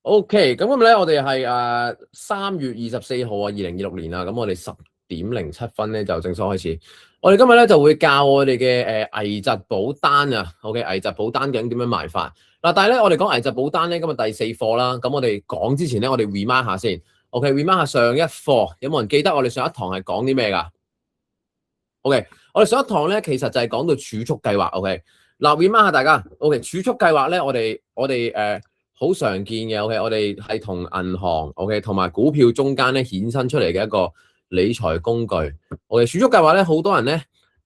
OK，咁咧我哋係3月24號啊，2026年啊，咁我哋10:07咧就正式開始。我哋今日咧就會教我哋嘅危疾保單啊，OK，危疾保單究竟點樣賣法？嗱，但係咧我哋講危疾保單咧，今日第4課啦，咁我哋講之前咧，我哋 remind 下先 ，OK，remind 下上一課有冇人記得我哋上一堂係講啲咩㗎？OK，我哋上一堂咧其實就係講到儲蓄計劃 ，OK，嗱 remind 下大家，OK，儲蓄計劃咧我哋好常見嘅 ，OK，我哋係同銀行 OK 同埋股票中間咧衍生出嚟嘅一個理財工具。OK，儲蓄計劃咧好多人咧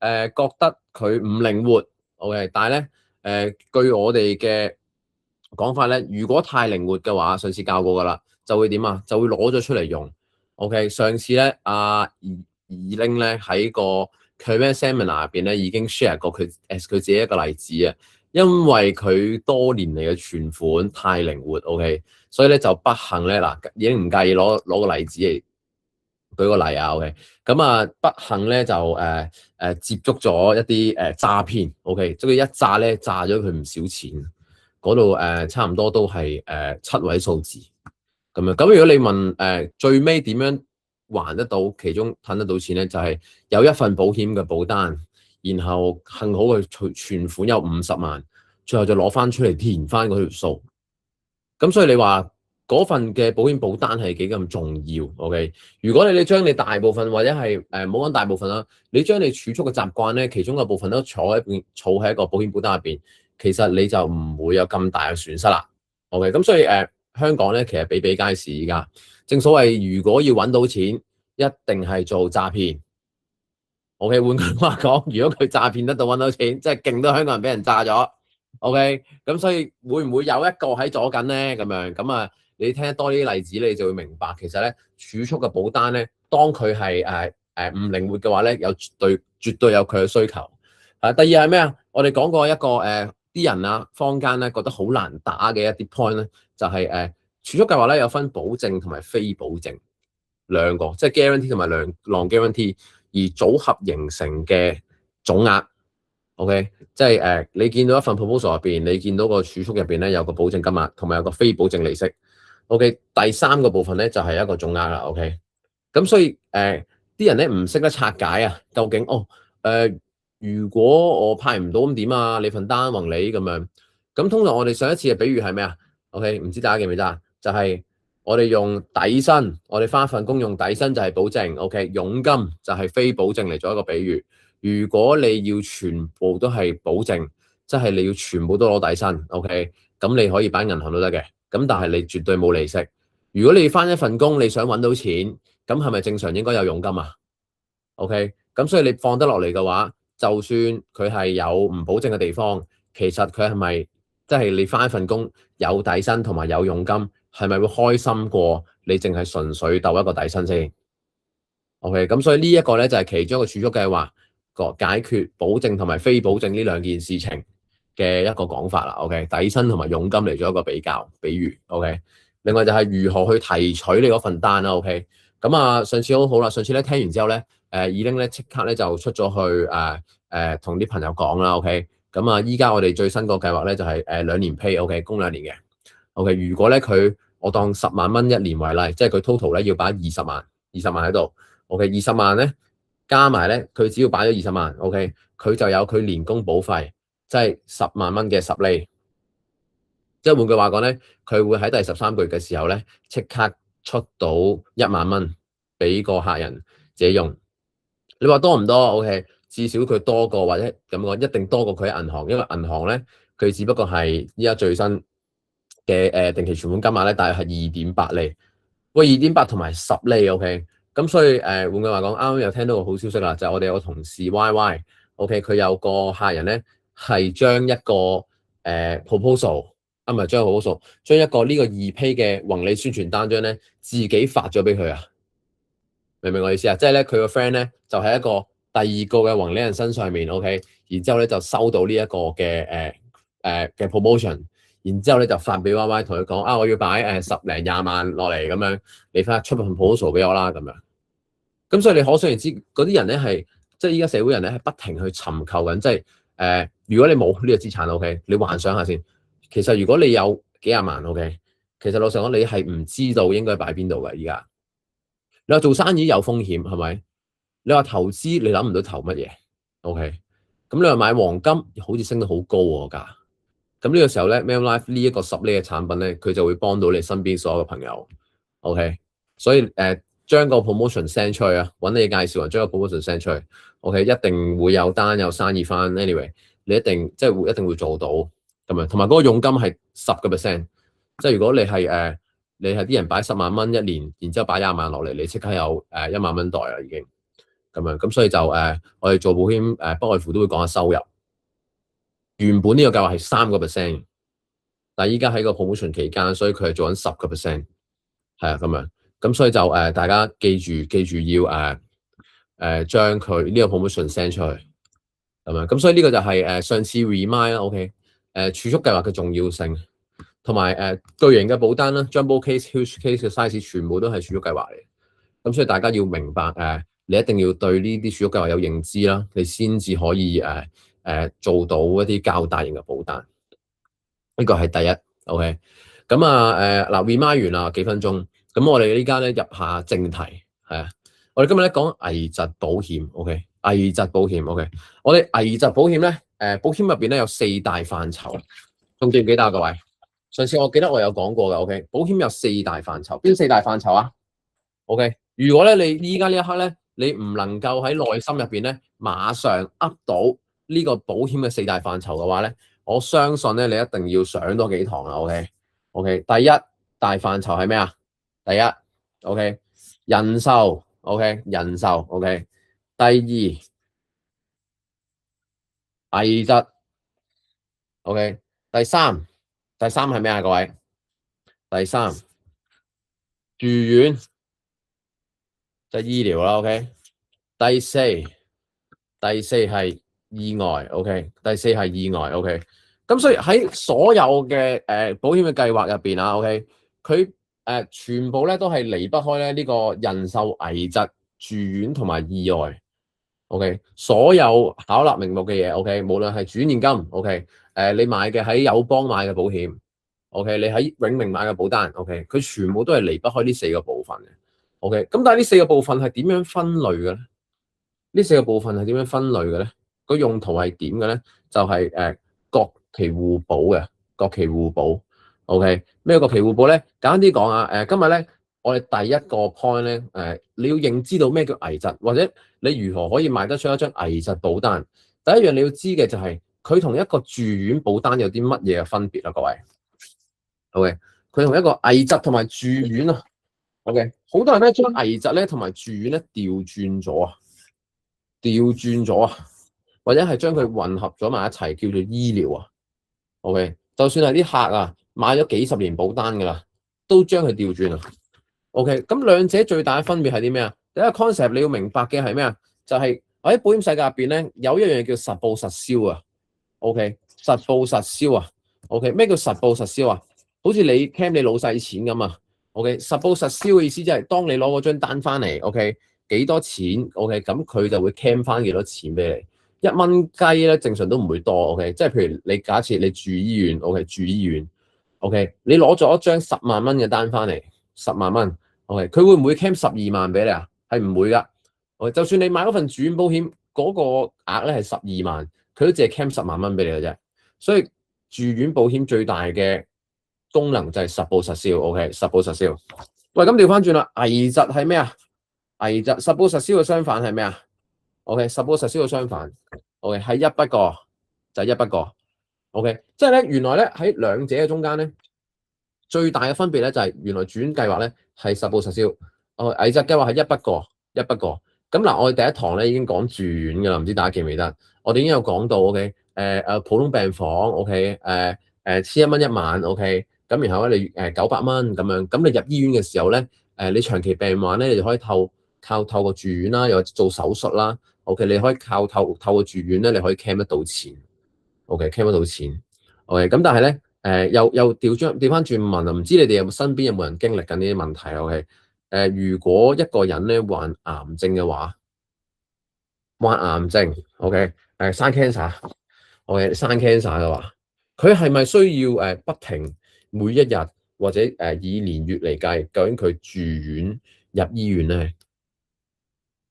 覺得佢唔靈活 ，OK，但係咧據我哋嘅講法咧，如果太靈活嘅話，上次教過噶啦，就會點啊？就會攞咗出嚟用。OK，上次咧阿二拎咧喺個佢咩 seminar 入邊咧已經 share 過佢自己一個例子啊。因為佢多年嚟嘅存款太靈活 ，OK，所以咧就不幸咧嗱，已經唔介意攞個例子嚟舉個例啊 ，OK，咁啊不幸咧就接觸咗一啲詐騙 ，OK，即係一詐咧詐咗佢唔少錢，嗰度差唔多都係7位數字咁樣。咁如果你問最尾點樣還得到，其中褪得到錢咧，就係有一份保險嘅保單。然後幸好佢存款有50萬，最後就攞翻出嚟填翻嗰條數。咁所以你話嗰份嘅保險保單係幾咁重要 ？OK， 如果你將你大部分或者係唔好講大部分啦，你將你儲蓄嘅習慣咧，其中嘅部分都儲喺一個保險保單入邊，其實你就唔會有咁大嘅損失啦。OK， 咁所以香港咧其實比比皆是而家。正所謂如果要揾到錢，一定係做詐騙。OK， 換句話講，如果佢詐騙得到揾到錢，即係勁多香港人俾人詐咗。OK，咁所以會唔會有一個喺左緊咧？咁樣咁啊，你聽得多呢啲例子，你就會明白其實咧儲蓄嘅保單咧，當佢係唔靈活嘅話咧，有絕對有佢嘅需求。第二係咩啊？我哋講過一個啲人啊，坊間咧覺得好難打嘅一啲 point 咧，就係儲蓄計劃咧有分保證同埋非保證兩個，即係 guarantee 同埋non-guarantee。而組合形成嘅總額 ，OK， 即係你見到一份 proposal 入邊，你見到個儲蓄入邊咧有個保證金額，同埋有個非保證利息。OK， 第三個部分咧就係一個總額啦。OK， 咁所以啲人咧唔識得拆解啊，究竟如果我派唔到咁點啊？你份單宏你咁樣，咁通常我哋上一次嘅比喻係咩啊 ？OK， 唔知大家記唔記得啊？就係我哋用底薪，我哋返份工用底薪就係保證 ，OK， 佣金就係非保證嚟做一個比喻。如果你要全部都係保證，即係你要全部都攞底薪 ，OK， 咁你可以擺銀行都得嘅，咁但係你絕對冇利息。如果你返一份工，你想揾到錢，咁係咪正常應該有佣金啊 ？OK， 咁所以你放得落嚟嘅話，就算佢係有唔保證嘅地方，其實佢係咪即係你返一份工有底薪同埋有佣金？係咪會開心過你淨係純粹鬥一個底薪先 ？OK， 咁所以呢一個咧就係其中一個儲蓄計劃解決保證同埋非保證呢兩件事情嘅一個講法啦。OK， 底薪同埋佣金嚟做一個比喻。OK， 另外就係如何去提取你嗰份單啦。OK， 咁啊上次好啦，上次咧聽完之後咧，二拎咧即刻咧就出咗去同啲朋友講啦。OK， 咁啊依家我哋最新個計劃咧就係2年 pay，OK， 供2年嘅。OK， 如果咧我當10萬蚊一年為例，即係佢 total 咧要擺20萬喺度。OK， 20萬咧加埋咧，佢只要擺咗20萬 ，OK， 佢就有佢年供保費，即係10萬蚊嘅10厘。即係換句話講咧，佢會喺第13個月嘅時候咧，即刻出到1萬蚊俾個客人自己用。你話多唔多 ？OK， 至少佢多過或者咁講，一定多過佢喺銀行，因為銀行咧佢只不過係依家最新嘅定期存款金額咧，大約係2.8厘。喂，2.8同埋10厘 ，OK。咁所以換句話講，啱啱又聽到個好消息啦，就係我哋有個同事 YY，OK，佢有個客人咧係將一個proposal， 唔係將 proposal， 將一個呢個2批嘅宏利宣傳單張咧自己發咗俾佢啊！明唔明我意思啊？即係咧佢個 friend 咧就喺一個第二個嘅宏利人身上面 ，OK， 然之後咧就收到呢一個嘅嘅 promotion。然之後咧就發俾 Y Y 同佢講啊，我要擺10零20萬落嚟咁樣，你翻出份 proposal 俾我啦咁樣。咁所以你可想而知，嗰啲人咧係即係依家社會人咧係不停去尋求緊，即係如果你冇呢個資產 OK， 你幻想下先。其實如果你有幾廿萬 OK，其實老實講，你係唔知道應該擺邊度嘅。而家你話做生意有風險係咪？你話投資你諗唔到投乜嘢？OK，咁你話買黃金好似升得好高喎價。咁呢個時候咧 ，Manulife 呢一個10厘嘅產品咧，佢就會幫到你身邊所有嘅朋友。OK，所以將個 promotion send 出去啊，揾你介紹人將個 promotion send 出去。OK，一定會有單有生意翻。Anyway，你一定一定會做到咁樣，同埋嗰個佣金係10%。即係如果你係你係啲人擺10萬蚊一年，然之後擺20萬落嚟，你即刻有1萬蚊袋啦已經咁樣。咁所以就我哋做保險不外乎都會講下收入。原本呢個計劃係3%，但係依家喺個 promotion 期間，所以佢係做緊10%，係啊咁樣。咁所以就大家記住要將佢呢個 promotion send 出去咁樣。咁所以呢個就係上次 remind 啦 ，OK，儲蓄計劃嘅重要性，同埋巨型嘅保單啦 ，jumbo case、huge case 嘅 size 全部都係儲蓄計劃嚟。咁所以大家要明白你一定要對呢啲儲蓄計劃有認知啦，你先至可以做到一啲較大型嘅保單。呢個係第一 ，OK。咁嗱 remind 完啦幾分鐘，咁我哋呢家咧入下正題，係啊。我哋今日咧講危疾保險 ，OK。危疾保險 ，OK。我哋危疾保險咧，保險入邊咧有4大範疇，仲記唔記得啊？各位，上次我記得我有講過嘅 ，OK。保險有4大範疇，邊4大範疇啊？OK。如果咧你依家呢一刻咧，你唔能夠喺內心入邊咧馬上噏到呢個保險嘅4大範疇嘅話咧，我相信咧你一定要上多幾堂啊 ，OK。第一大範疇係咩啊？第一 ，OK， 人壽 ，OK， 人壽 ，OK。第2危疾 ，OK。第3係咩啊？各位，第3住院即係醫療啦 ，OK。第四係意外 ，OK。第四係意外 ，OK。咁所以喺所有嘅保險嘅計劃入邊啊，OK，佢全部咧都係離不開咧呢個人壽、危疾、住院同埋意外 ，OK。所有巧立名目嘅嘢 ，OK， 無論係轉現金 ，OK， 你買嘅喺友邦買嘅保險 ，OK， 你喺永明買嘅保單 ，OK， 佢全部都係離不開呢4個部分嘅 ，OK。咁但係呢4個部分係點樣分類嘅咧？呢4個部分係點樣分類嘅咧？個用途係點嘅咧？就係國旗互補嘅，國旗互補。OK， 咩國旗互補咧？簡單啲講啊，今日咧我哋第一個 point 咧，你要認知到咩叫危疾，或者你如何可以賣得出一張危疾保單。第一樣你要知嘅就係佢同一個住院保單有啲乜嘢嘅分別啊？各位，OK，佢同一個危疾同埋住院啊 ，OK， 好多人咧將危疾咧同埋住院咧調轉咗啊，或者係將佢混合咗埋一齊叫做醫療啊。OK， 就算係啲客啊買咗幾10年保單噶啦，都將佢調轉啊。OK， 咁兩者最大嘅分別係啲咩啊？第一個 concept 你要明白嘅係咩啊？就係喺保險世界入邊咧，有一樣嘢叫實報實銷啊。OK， 實報實銷啊。OK， 咩叫實報實銷啊？好似你 claim 你老細錢咁啊。OK， 實報實銷嘅意思即係當你攞嗰張單翻嚟 ，OK， 幾多錢 ？OK， 咁佢就會 claim 翻幾多錢俾你。1蚊雞咧，正常都唔會多 ，OK， 即係譬如你假設你住醫院 ，OK， 住醫院 ，OK， 你攞咗一張10萬蚊嘅單翻嚟，10萬蚊 ，OK， 佢會唔會 claim 12萬俾你啊？係唔會噶，OK， 就算你買嗰份住院保險，嗰個額咧係12萬，佢都淨係 claim 10萬蚊俾你嘅啫。所以住院保險最大嘅功能就係實報實銷 ，OK， 實報實銷。喂，咁調翻轉啦，危疾係咩啊？危疾實報實銷嘅相反係咩啊？OK， 實報實銷嘅相反 ，OK， 係一不過就係一不過 ，OK， 即係咧原來咧喺兩者嘅中間咧最大嘅分別咧就係原來住院計劃咧係實報實銷，危疾計劃係一不過一不過。咁嗱，我哋第一堂咧已經講住院㗎啦，唔知大家記唔記得？我哋已經有講到 ，OK， 普通病房 ，OK， 1100蚊1晚 ，OK， 咁然後咧你900蚊咁樣，咁你入醫院嘅時候咧，你長期病患咧，你就可以透過住院啦，又或者做手術啦 ，OK， 你可以透過住院咧，你可以 claim 得到錢 ，OK，claim 得到錢 ，OK， 咁但係咧，又調翻轉問啊，唔知你哋身邊有冇人經歷緊呢啲問題 ？OK， 如果一個人咧患癌症嘅話，患癌症 ，OK， 生 cancer，OK， 生 cancer 嘅話，佢係咪需要不停每一日或者以年月嚟計，究竟佢住院入醫院咧？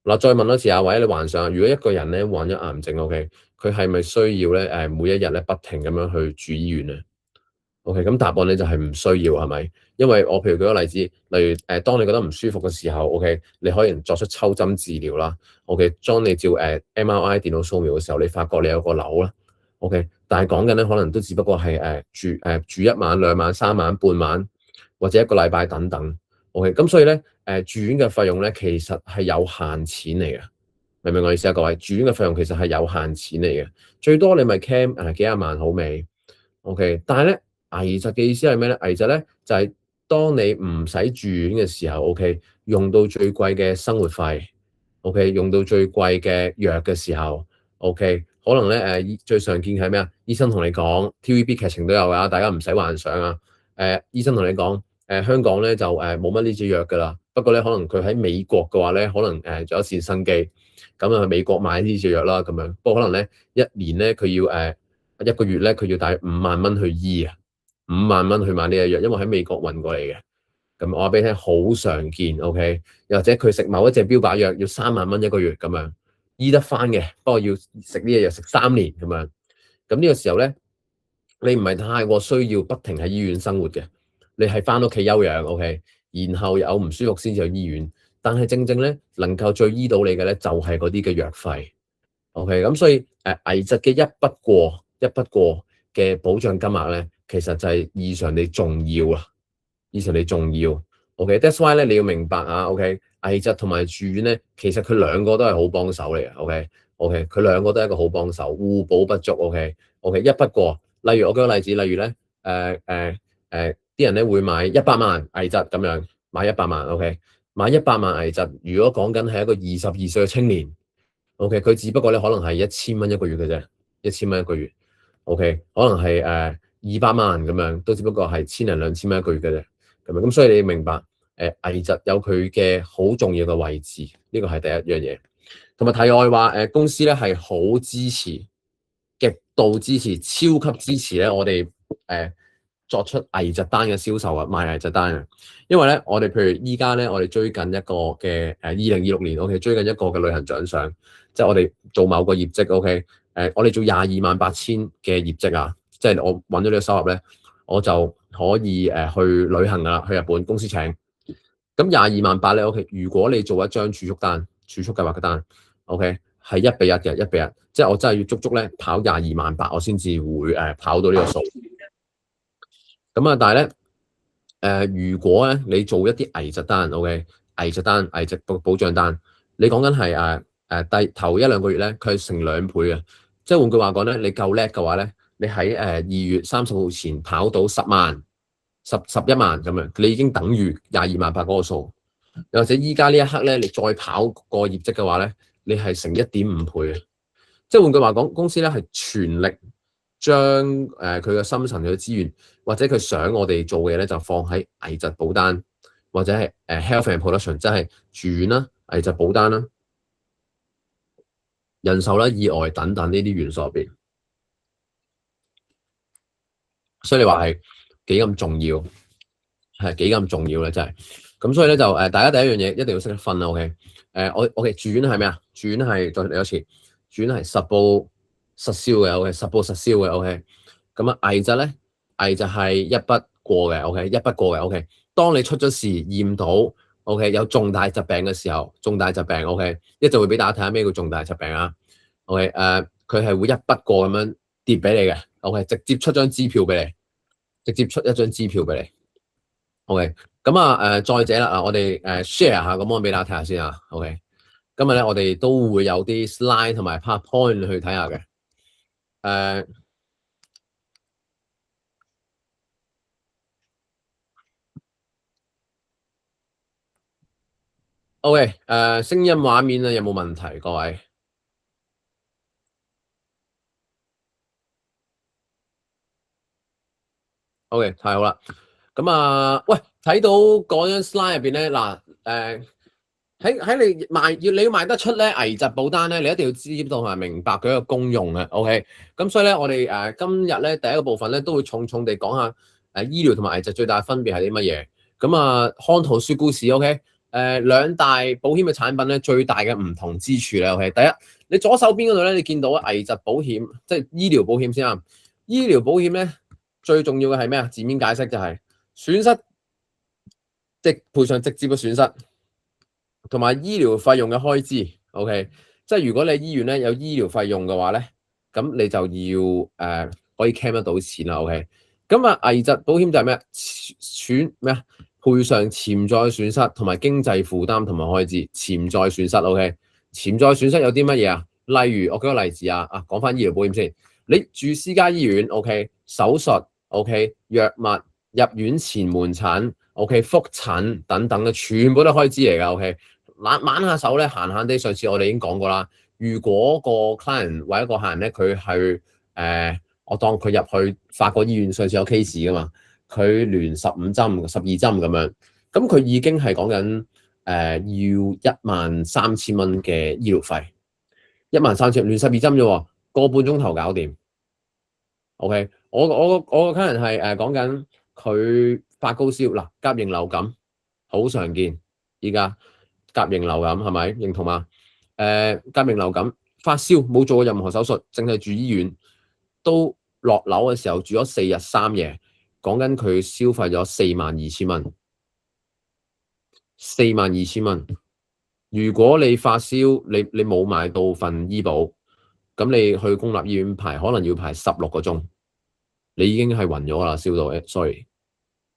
嗱，再問多次啊，或者你幻想，如果一個人咧患咗癌症，OK，佢係咪需要咧每一日咧不停咁樣去住醫院咧？OK，咁答案咧就係唔需要，係咪？因為我譬如舉個例子，例如當你覺得唔舒服嘅時候，OK，你可以作出抽針治療啦，OK，當你照MRI 電腦掃描嘅時候，你發覺你有個瘤啦，OK，但係講緊咧可能都只不過係住一晚、兩晚、三晚、半晚或者一個禮拜等等，OK，咁所以咧住院嘅費用咧其實係有限錢嚟嘅，明唔明我意思啊？各位，住院嘅費用其實係有限錢嚟嘅，最多你咪 claim 幾廿萬好未？OK，但係咧。危疾嘅意思係咩咧？危疾咧就係、是、當你唔使住院嘅時候，OK，用到最貴嘅生活費，OK，用到最貴嘅藥嘅時候，OK，可能咧最常見係咩啊？醫生同你講 TVB 劇情都有㗎，大家唔使幻想啊。醫生同你講香港咧就冇乜呢隻藥㗎啦，不過咧可能佢喺美國嘅話咧，可能仲有一線生機，咁啊去美國買呢隻藥啦咁樣。不過可能咧一年咧佢要一個月咧佢要大約5萬蚊去醫啊。5萬蚊去買呢隻藥，因為喺美國運過嚟嘅。咁我話俾你聽，好常見，OK？又或者佢食某一隻標靶藥要3萬蚊一個月咁樣，醫得翻嘅，不過要食呢隻藥食3年咁樣。咁呢個時候咧，你唔係太過需要不停喺醫院生活嘅，你係翻屋企休養，OK？然後有唔舒服先至去醫院。但係正正咧，能夠最醫到你嘅咧，就係嗰啲嘅藥費。OK，咁所以危疾嘅一筆過嘅保障金額咧，其實就係異常地重要啊，異常地重要。OK，that's why 咧你要明白啊。OK，危疾同埋住院咧，其實佢兩個都係好幫手嚟嘅。OK，佢兩個都係一個好幫手，互補不足。OK，一筆過。例如我舉個例子，例如咧啲人咧會買100萬危疾咁樣，買100萬。OK，買100萬危疾，如果講緊係一個22歲嘅青年。OK，佢只不過咧可能係1000蚊一個月嘅啫，1000蚊一個月。OK，可能係200萬咁樣，都只不過係1000零2000蚊一個月嘅啫。咁所以你明白危疾有佢嘅好重要嘅位置，呢個係第一樣嘢。同埋題外話，公司咧係好支持，極度支持，超級支持咧我哋作出危疾單嘅銷售啊，賣危疾單啊。因為咧，我哋譬如依家咧，我哋追緊一個嘅2026年，OK，追緊一個嘅旅行獎賞，即係我哋做某個業績，OK，我哋做228000嘅業績啊，即係我揾咗呢個收入咧，我就可以去旅行啊，去日本公司請。咁228000咧，OK，如果你做一張儲蓄單、儲蓄計劃嘅單，OK，係1:1嘅，1:1，即係我真係要足足咧跑228000，我先至會跑到呢個數。咁啊，但係咧。如果咧你做一啲危疾單，OK，危疾單、危疾保障單，你講緊係第頭1-2個月咧，佢係成2倍嘅。即係換句話講咧，你夠叻嘅話咧，你喺2月30號前跑到10萬、11萬咁樣，你已經等於228000嗰個數。又或者依家呢一刻咧，你再跑個業績嘅話咧，你係成1.5倍嘅。即係換句話講，公司咧係全力將佢嘅深層嘅資源，或者佢想我哋做嘅嘢咧，就放喺危疾保單，或者係health and protection，即係住院啦、危疾保單啦、人壽啦、意外等等呢啲元素入邊。所以你話係幾咁重要，係幾咁重要咧？真係。咁所以咧就大家第一樣嘢一定要識得分啦。OK，我住院係咩啊？住院係再嚟多次，住院係實報實銷嘅。OK，實報實銷嘅。OK，咁啊危疾咧，危疾係一筆過嘅。OK，一筆過嘅。OK，當你出咗事驗到 OK 有重大疾病嘅時候，重大疾病 OK，一就會俾大家睇下咩叫重大疾病啊。OK，佢係會一筆過咁樣跌俾你嘅。OK，直接出張支票俾你，直接出一張支票俾你。OK，咁再者啦，我哋share 下個 mon 俾大家睇下先啊。OK，今日咧我哋都會有啲 slide 同埋 PowerPoint 去睇下嘅。OK，聲音畫面咧有冇問題？各位？OK，太好啦。咁喂，睇到嗰張 slide 入邊咧，嗱，喺你要賣得出咧危疾保單咧，你一定要知道同埋明白佢嘅功用嘅。OK，咁所以咧，我哋今日咧第一個部分咧都會重重地講下醫療同埋危疾最大嘅分別係啲乜嘢？咁啊，看圖說故事 OK。兩大保險嘅產品咧，最大嘅唔同之處咧，OK。第一，你左手邊嗰度咧，你見到危疾保險，即係醫療保險先啊。醫療保險咧，最重要嘅係咩啊？字面解釋就係損失，即係賠償直接嘅損失，同埋醫療費用嘅開支。OK，即係如果你醫院咧有醫療費用嘅話咧，咁你就要可以 claim 得到錢啦。OK，咁啊危疾保險就係咩啊？賠償潛在損失同埋經濟負擔同埋開支。潛在損失 OK， 潛在損失有啲乜嘢啊？例如我舉個例子啊，講翻醫療保險先。你住私家醫院 OK， 手術 OK， 藥物、入院前門診 OK， 覆診等等嘅全部都係開支嚟㗎。OK， 玩下手咧，閒閒地。上次我哋已經講過啦。如果個 client 或者個客人咧，佢係我當佢入去法國醫院，上次有 case 㗎嘛。佢連15針、12針咁樣，咁佢已經係講緊要13000蚊嘅醫療費，13000連12針啫喎，個半鐘頭搞掂。OK，我個客人係講緊佢發高燒嗱，甲型流感好常見，依家甲型流感係咪認同嘛？甲型流感發燒冇做過任何手術，淨係住醫院，都落樓嘅時候住咗4日3夜。講緊佢消費咗42000蚊，42000蚊。如果你發燒，你冇買到份醫保，咁你去公立醫院排，可能要排16個鐘，你已經係暈咗啦，燒到sorry，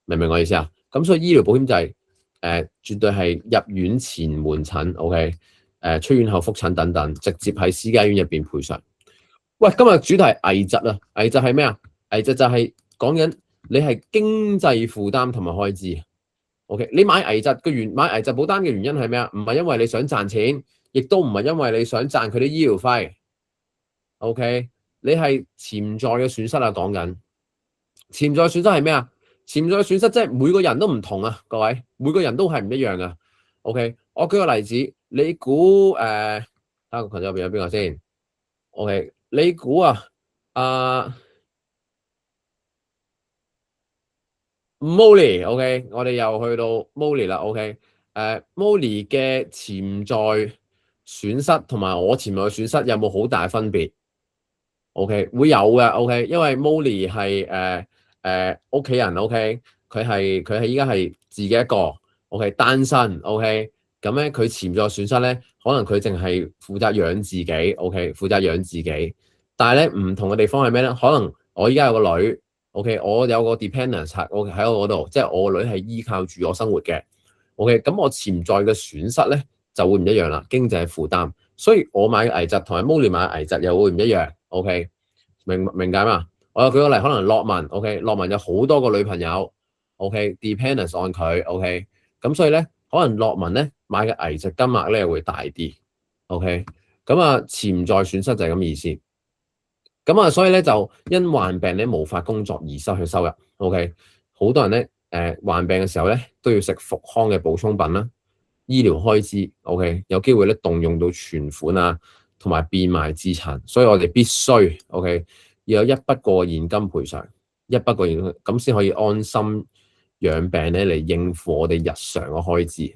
明唔明我意思啊？咁所以醫療保險就係絕對係入院前門診 ，OK， 出院後覆診等等，直接喺私家醫院入邊賠償。喂，今日主題係危疾啊，危疾係咩啊？危疾就係講緊你係經濟負擔同埋開支。OK， 你買危疾買危疾保單嘅原因係咩啊？唔係因為你想賺錢，亦都唔係因為你想賺佢啲醫療費。OK， 你係潛在嘅損失啊，講緊潛在損失係咩啊？潛在損失即係每個人都唔同啊，各位，每個人都係唔一樣啊。OK， 我舉個例子，你估睇下個群組入邊有邊個先 ？OK， 你估Molly，OK， 我哋又去到 Molly 啦 ，OK， Molly 嘅潛在損失同埋我潛在損失有冇好大分別 ？OK， 會有嘅 ，OK， 因為 Molly 係屋企人 ，OK， 佢係依家係自己一個 ，OK， 單身 ，OK， 咁咧佢潛在損失咧，可能佢淨係負責養自己 ，OK， 負責養自己，但係咧唔同嘅地方係咩咧？可能我依家有個女。OK， 我有個 dependence 喺我嗰度，即係我個女係依靠住我生活嘅。OK， 咁我潛在嘅損失咧就會唔一樣啦，經濟負擔。所以我買嘅危疾同埋 Molly 買嘅危疾又會唔一樣。OK， 明解嘛？我又舉個例，可能樂文 OK， 樂文有好多個女朋友 OK，dependence on 佢 OK， 咁所以咧可能樂文咧買嘅危疾金額咧會大啲。OK， 咁啊潛在損失就係咁意思。咁啊，所以咧就因患病咧無法工作而失去收入。OK， 好多人咧患病嘅時候咧都要食復康嘅補充品啦，醫療開支 OK 有機會咧動用到存款啊，同埋變賣資產，所以我哋必須 OK 要有一筆過現金賠償，一筆過現金咁先可以安心養病咧嚟應付我哋日常嘅開支。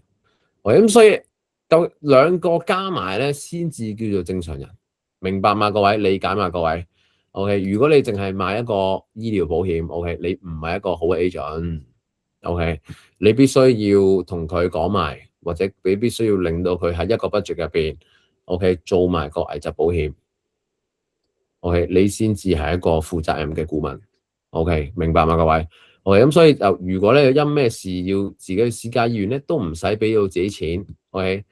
咁所以就兩個加埋咧先至叫做正常人，明白嘛？各位理解嘛？各位？OK， 如果你淨係買一個醫療保險 ，OK， 你唔係一個好嘅 agent，OK， 你必須要同佢講埋，或者你必須要令到佢喺一個 budget 入邊 ，OK， 做埋個危疾保險 ，OK， 你先至係一個負責任嘅顧問 ，OK， 明白嘛，各位 ？OK， 咁所以就如果咧因咩事要自己去私家醫院咧，都唔使俾到自己錢 ，OK。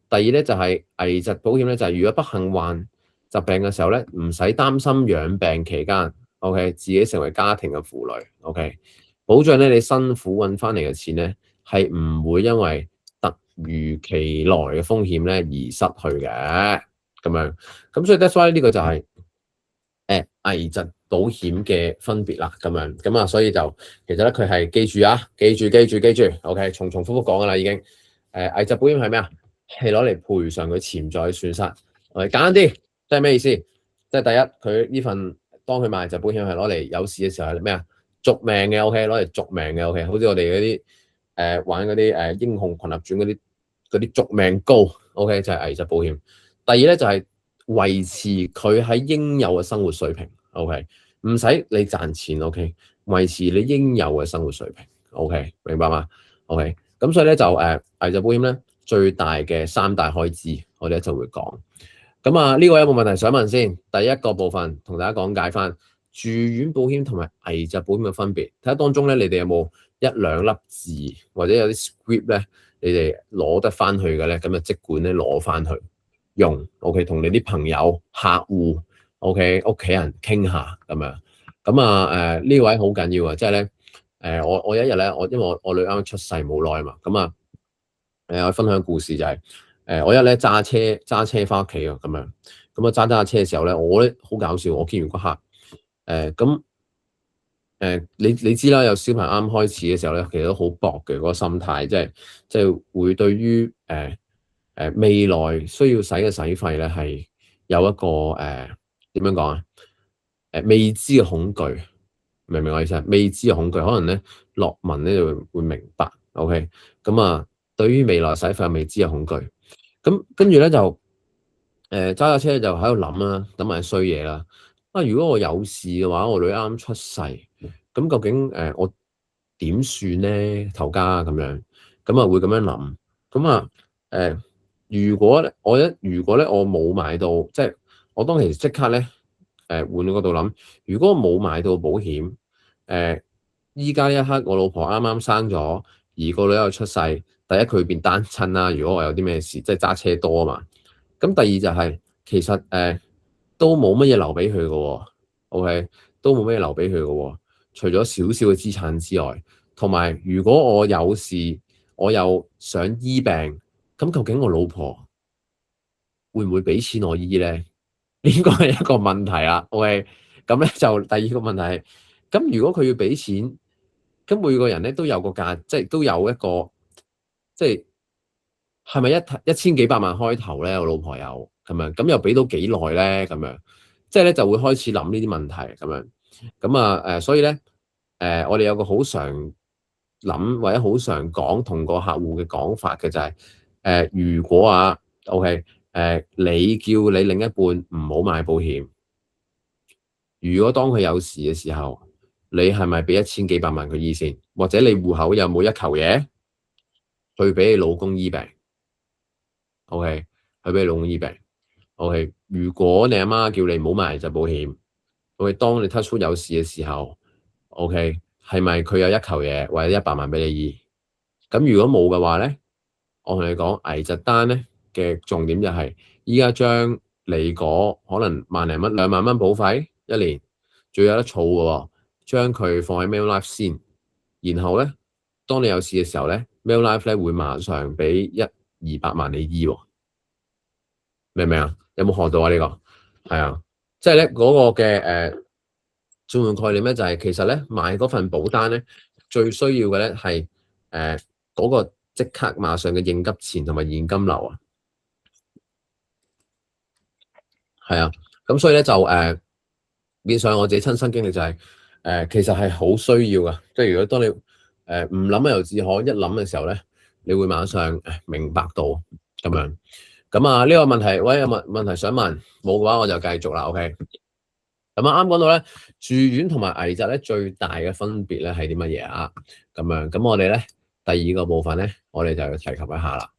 第二咧就係危疾保險咧，就係如果不幸患疾病嘅時候咧，唔使擔心養病期間 ，OK， 自己成為家庭嘅負累 ，OK， 保障咧你辛苦揾翻嚟嘅錢咧，係唔會因為突如其來嘅風險咧而失去嘅，咁樣，咁所以 that's why 呢個就係危疾保險嘅分別啦，咁樣，咁啊，所以就其實咧佢係記住啊，記住 ，OK， 重複講噶啦已經，危疾保險係咩啊？係攞嚟賠償佢潛在損失，簡單啲。即係咩意思？即係第一，佢呢份當佢買就保險係攞嚟有事嘅時候係咩啊？續命嘅 OK，攞嚟續命嘅 OK，好似我哋嗰啲玩嗰啲英雄群俠傳嗰啲續命膏 OK 就係危疾保險。第二咧就係維持佢喺應有嘅生活水平 OK，唔使你賺錢 OK，維持你應有嘅生活水平 OK，明白嗎 OK，咁所以咧就危疾保險咧最大嘅三大開支，我哋一就會講。咁啊，呢個有冇問題想問先？第一個部分同大家講解翻住院保險同埋危疾保險嘅分別，睇下當中咧，你哋有冇一兩粒字或者有啲 script 咧，你哋攞得翻去嘅咧，咁就即管咧攞翻去用。OK，同你啲朋友、客戶、OK 屋企人傾下咁樣。咁啊呢位好緊要啊，即係咧我一日咧，因為我女啱啱出世冇耐嘛，咁啊我分享故事就係、我一日咧揸車翻屋企啊，咁樣咁啊揸車嘅時候咧，我咧好搞笑，我見完個客咁你知啦，有小朋友啱開始嘅時候咧，其實都好薄嘅嗰個心態，即係會對於未來需要使嘅使費咧係有一個點樣講啊？未知嘅恐懼，明唔明我意思啊？未知嘅恐懼，可能咧樂文咧就會明白。OK，咁啊，對於未來使費有未知嘅恐懼，咁跟住咧就揸架車就喺度諗啦，諗埋衰嘢啦。如果我有事嘅話，我女啱出世，咁究竟我點算咧？頭家咁樣，咁啊會咁樣諗。咁啊如果咧我冇買到，即係我當其時即刻咧換嗰度諗，如果我冇買到保險，依家呢一刻我老婆啱啱生咗，而個女又出世，第一佢變單親啦。如果我有啲咩事，即係揸車多啊嘛。咁第二就係、其實都冇乜嘢留俾佢嘅喎 ，OK，都冇乜嘢留俾佢嘅喎，除咗少少嘅資產之外，同埋如果我有事，我又想醫病，咁究竟我老婆會唔會俾錢我醫咧？呢個係一個問題啦，OK，咁咧就第二個問題係，咁如果佢要俾錢，咁每個人咧都有個價，即係都有一個，即係咪一千幾百萬開頭咧？我老婆有咁樣，咁又俾到幾耐咧？咁樣，即係咧就會開始諗呢啲問題咁樣。咁所以咧我哋有個好常諗或者好常講同個客戶嘅講法嘅就係、如果OK，你叫你另一半唔好買保險，如果當佢有事嘅時候，你係咪俾一千幾百萬佢醫先？或者你戶口有冇一球嘢去俾你老公醫病？OK， 去俾你老公醫病。OK， 如果你阿媽叫你唔好買就保險，OK， 當你 touch wood 有事嘅時候 ，OK， 係咪佢有一球嘢或者100萬俾你醫？咁如果冇嘅話咧，我同你講危疾單咧嘅重點就係依家將你嗰可能萬零蚊、2萬蚊保費一年，仲有得儲嘅喎，將佢放喺 Manulife 先，然後咧，當你有事嘅時候咧，Manulife 咧會馬上俾200萬你醫喎。明唔明啊？有冇學到啊？呢個係啊，即係咧嗰個嘅綜用概念咧，就係其實咧買嗰份保單咧，最需要嘅咧係嗰個即刻馬上嘅應急錢同埋現金流啊，係啊，咁所以咧就變相我自己親身經歷就係其實係好需要噶，即係如果當你唔諗又自可，一諗嘅時候咧，你會馬上明白到咁樣。咁呢個問題，喂有問題想問，冇嘅話我就繼續啦 ，OK。咁啱講到咧住院同埋危疾咧最大嘅分別咧係啲乜嘢啊？咁樣，咁我哋咧第二個部分咧，我哋就要提及一下啦。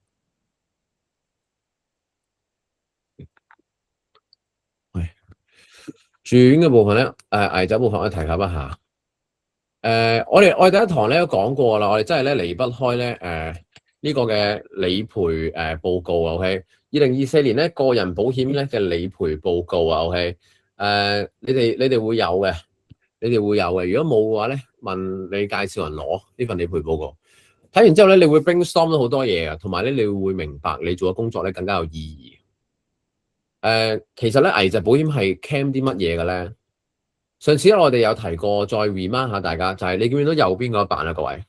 住院嘅部分咧，危疾部分我哋提及一下。我哋第一堂咧都講過啦，我哋真係咧離不開咧呢個嘅理賠報告啊 ，OK。2024年咧個人保險咧嘅理賠報告啊 ，OK。你哋會有嘅，你哋會有嘅。如果冇嘅話咧，問你介紹人攞呢份理賠報告。睇完之後咧，你會 brainstorm 到好多嘢啊，同埋咧你會明白你做嘅工作咧更加有意義。其實咧危疾保險係 claim 啲乜嘢嘅咧？上次我哋有提過，再 remind 下大家，就係你見唔見到右邊嗰一版啊，各位？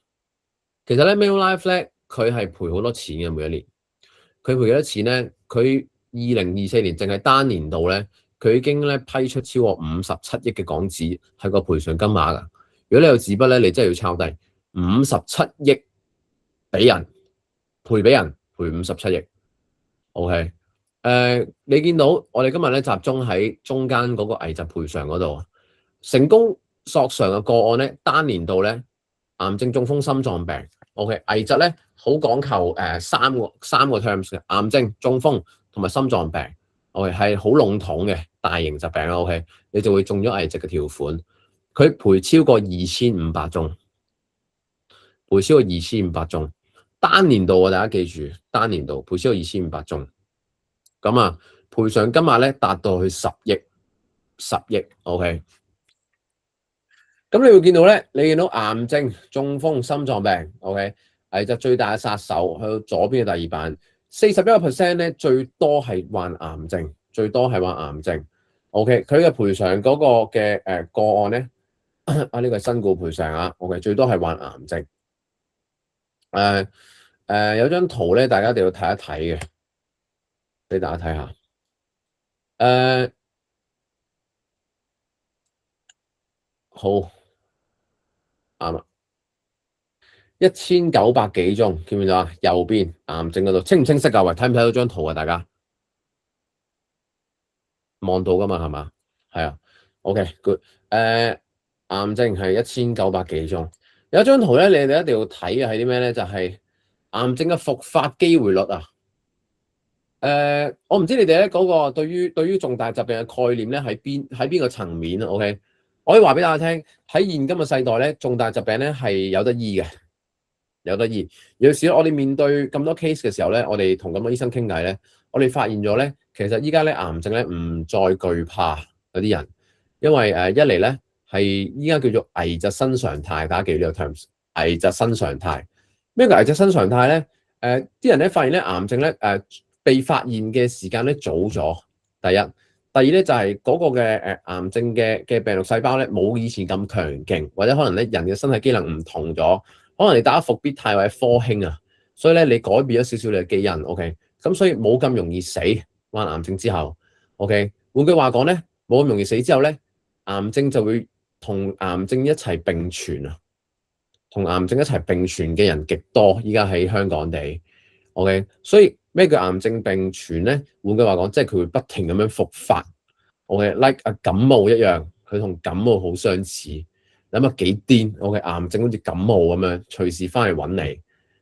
其實咧 Manulife 咧，佢係賠好多錢嘅每一年。佢賠幾多錢咧？佢2024年淨係單年度咧，佢已經咧批出超過57億嘅港紙係個賠償金額㗎。如果你有紙筆咧，你真係要抄低57億俾人賠俾人賠57億。OK，你見到我哋今日咧集中喺中間嗰個危疾賠償嗰度，成功索償嘅個案咧，單年度咧，癌症、中風、心臟病 ，OK， 危疾咧好講求三個 terms 嘅，癌症、中風同埋心臟病 ，OK 係好籠統嘅大型疾病啦 ，OK， 你就會中咗危疾嘅條款，佢賠超過2500宗，賠超過2500宗。單年度大家記住，單年度賠超過2500宗，咁啊賠償金額咧達到去10億 ，OK。咁你會見到咧，你見到癌症、中風、心臟病 ，OK， 危疾最大嘅殺手去到左邊嘅第二版，41% 咧最多係患癌症，最多係患癌症 ，OK， 佢嘅賠償嗰個嘅個案咧，呢個係身故賠償啊 ，OK， 最多係患癌症。有張圖咧，大家一定要睇一睇嘅，俾大家睇下。好啱啊，1900幾宗，見唔見到啊？右邊癌症嗰度清唔清晰啊？喂，睇唔睇到張圖啊？大家望到噶嘛？係嘛？係啊。OK，good。癌症係1900幾宗。有一張圖咧，你哋一定要睇嘅係啲咩咧？就係癌症嘅復發機會率啊。我唔知你哋咧嗰個對於重大疾病嘅概念咧喺邊個層面啊 ？OK，我可以話俾大家聽，喺現今嘅世代咧，重大疾病咧係有得醫嘅，有得醫。有時我哋面對咁多 case 嘅時候咧，我哋同咁多醫生傾偈咧，我哋發現咗咧，其實依家咧癌症咧唔再懼怕嗰啲人，因為一嚟咧係依家叫做危疾新常態，大家記住呢個 terms， 危疾新常態。咩叫危疾新常態咧？啲人咧發現咧癌症咧被發現嘅時間咧早咗，第一，第二咧就係嗰個嘅癌症嘅病毒細胞咧冇以前咁強勁，或者可能咧人嘅身體機能唔同咗，可能你打復必泰或者科興啊，所以咧你改變咗少少你嘅基因 ，OK， 咁所以冇咁容易死患癌症之後 ，OK， 換句話講咧，冇咁容易死之後咧，癌症就會同癌症一齊並存啊，同癌症一齊並存嘅人極多，依家喺香港地。OK， 所以咩叫癌症並存咧？換句話講，即係佢會不停咁樣復發。OK，like 感冒一樣，佢同感冒好相似。諗下幾癲？OK， 癌症好似感冒咁樣，隨時翻嚟揾你。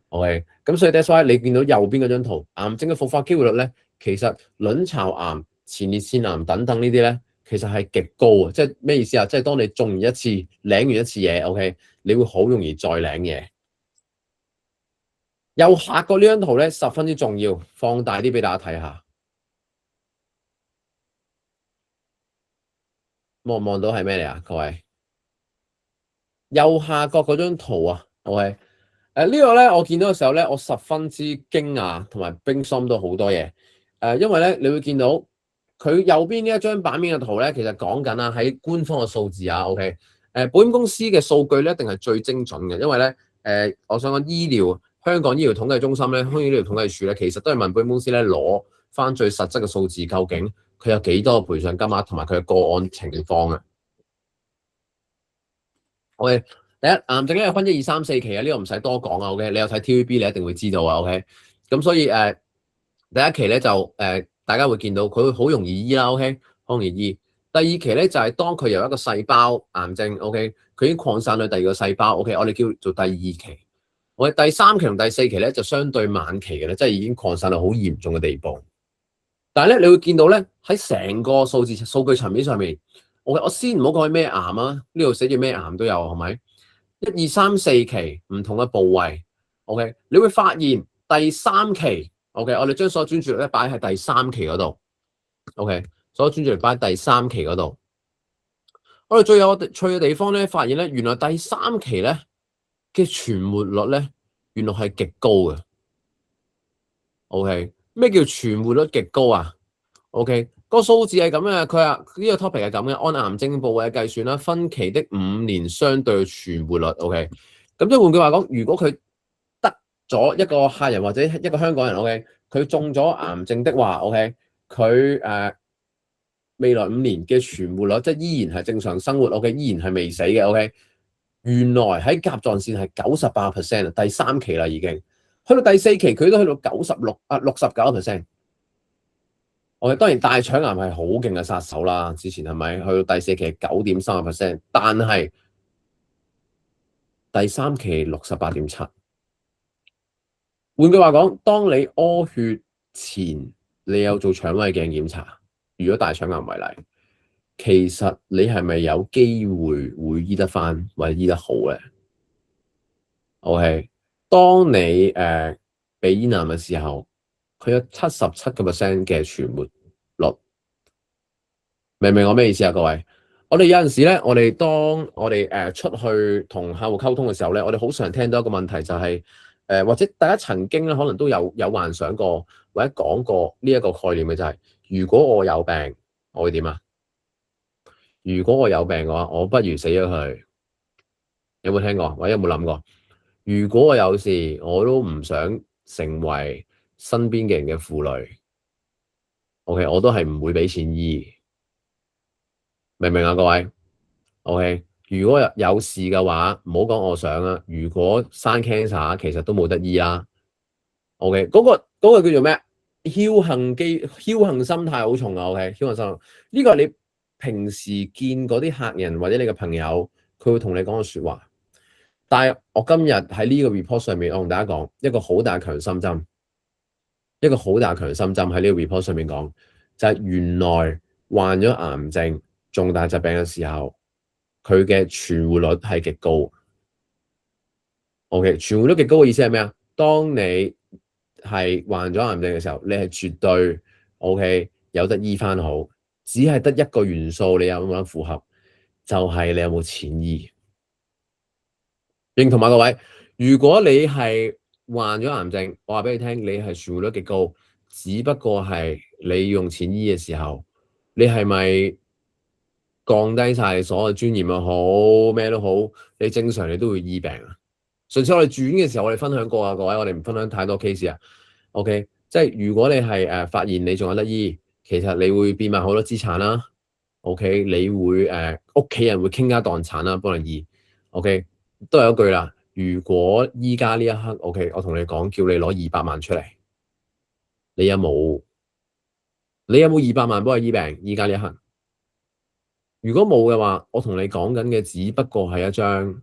OK，咁所以 that's why 你見到右邊嗰張圖，癌症嘅復發機會率咧，其實卵巢癌、前列腺癌等等呢啲咧，其實係極高啊！即係咩意思啊？即係當你中完一次、領完一次嘢 ，OK， 你會好容易再領嘢。右下角呢張圖咧十分之重要，放大啲俾大家睇下。望唔望到係咩嚟啊？各位，右下角嗰張圖啊，OK，呢個咧我見到嘅時候咧，我十分之驚訝同埋冰心到好多嘢。因為咧你會見到佢右邊呢一張版面嘅圖咧，其實講緊啊喺官方嘅數字啊，OK，保險公司嘅數據咧一定係最精準嘅，因為咧我想講醫療。香港醫療統計中心咧，香港醫療統計處咧，其實都係問保險公司咧攞翻最實質嘅數字，究竟佢有幾多賠償金額同埋佢嘅個案情況啊。OK，第一癌症咧有分1、2、3、4期啊，呢個唔使多講啊。OK，你有睇 TVB 你一定會知道啊。OK，咁所以第一期咧就大家會見到佢好容易醫啦。OK，好容易醫。第二期咧就係當佢由一個細胞癌症 OK，佢已經擴散到第二個細胞 OK，我哋叫做第二期。我哋第三期同第四期咧就相對晚期嘅咧，即係已經擴散到好嚴重嘅地步。但係咧，你會見到咧喺成個數據層面上面，我先唔好講咩癌啊，呢度寫住咩癌都有，係咪？1、2、3、4期唔同嘅部位 ，OK， 你會發現第三期 ，OK， 我哋將所有專注力咧擺喺第三期嗰度 ，OK， 所有專注力擺喺第三期嗰度。我哋最有趣嘅地方咧，發現咧原來第三期咧嘅存活率咧，原來係極高嘅。OK， 咩叫存活率極高啊 ？OK， 個數字係咁嘅，佢話呢個 topic 係咁嘅，按癌症部位嘅計算啦，分期的5年相對存活率。OK， 咁即係換句話講，如果佢得咗一個客人或者一個香港人 ，OK， 佢中咗癌症的話 ，OK， 佢未來5年嘅存活率，即係依然係正常生活 ，OK， 依然係未死嘅 ，OK。原來喺甲狀腺係98%，第3期啦已經，去到第4期佢都去到69%。我哋當然大腸癌係好勁嘅殺手啦，之前係咪去到第4期9.3%，但係第3期68.7%。換句話講，當你屙血前，你有做腸胃鏡檢查，如果大腸癌為例，其實你係咪有機會醫得返或者醫得好咧？OK，當你鼻咽癌嘅時候，佢有77% 嘅存活率，明唔明我咩意思啊？各位，我哋有陣時咧，當我哋出去同客戶溝通嘅時候咧，我哋好常聽到一個問題就係、或者大家曾經咧可能都有幻想過或者講過呢一個概念嘅就係、如果我有病，我會點啊？如果我有病嘅話，我不如死咗佢。有冇聽過？或者有冇諗過？如果我有事，我都唔想成為身邊嘅人嘅負累。OK，我都係唔會俾錢醫，明唔明啊？各位，OK，如果有事嘅話，唔好講我想啦。如果生 cancer，其實都冇得醫啦。OK，嗰個叫做咩？僥倖心態好重啊。OK，僥倖心態呢個係你平時見嗰啲客人或者你嘅朋友，佢會同你講嘅説話。但係我今日喺呢個 report 上面，我同大家講一個好大強心針，一個好大強心針喺呢個 report 上面講，就係原來患咗癌症、重大疾病嘅時候，佢嘅存活率係極高。OK， 存活率極高嘅意思係咩啊？當你係患咗癌症嘅時候，你係絕對 OK 有得醫翻好，只係得一個元素你有冇得符合，就係你有冇錢醫。認同嗎各位？如果你係患咗癌症，我話俾你聽，你係存活率極高，只不過係你用錢醫嘅時候，你係咪降低晒所有尊嚴又好，咩都好，你正常你都會醫病啊。上次我哋住院嘅時候，我哋分享過啊，各位，我哋唔分享太多 case 啊。OK， 即係如果你係發現你仲有得醫，其實你會變賣好多資產啦。OK， 你會屋企人會傾家蕩產啦，幫你醫。OK。都係一句啦，如果依家呢一刻 OK， 我同你講，叫你攞200萬出嚟，你有冇200萬幫佢醫病？依家呢一刻，如果冇嘅話，我同你講緊嘅只不過係一張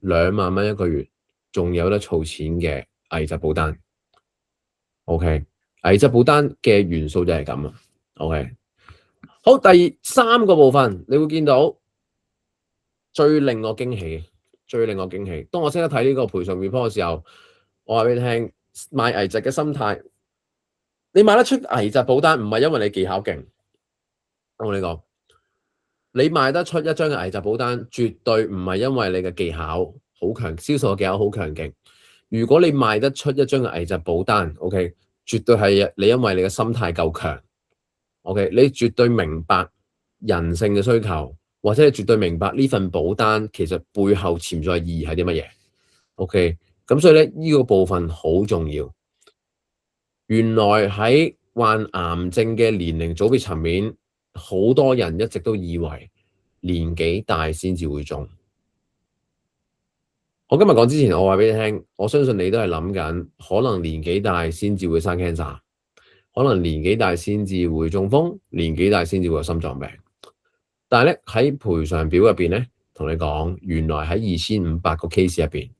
2萬蚊一個月，仲有得儲錢嘅危疾保單。OK， 危疾保單嘅元素就係咁啊。OK， 好，第3個部分，你會見到最令我驚喜。當我識得睇呢個賠償 report 嘅時候，我話俾你聽，買危疾嘅心態，你買得出危疾保單唔係因為你技巧勁，我同你講，你買得出一張嘅危疾保單，絕對唔係因為你嘅技巧好強，銷售嘅技巧好強勁。如果你賣得出一張嘅危疾保單 ，OK， 絕對係你因為你嘅心態夠強 ，OK， 你絕對明白人性嘅需求。或者你絕對明白呢份保單其實背後潛在意義係啲乜嘢 ？OK， 咁所以咧呢個部分好重要。原來喺患癌症嘅年齡組別層面，好多人一直都以為年紀大先至會中。我今日講之前，我話俾你聽，我相信你都係諗緊，可能年紀大先至會生 cancer， 可能年紀大先至會中風，年紀大先至會有心臟病。但係咧喺賠償表入邊咧，同你講，原來喺2500個 case 入邊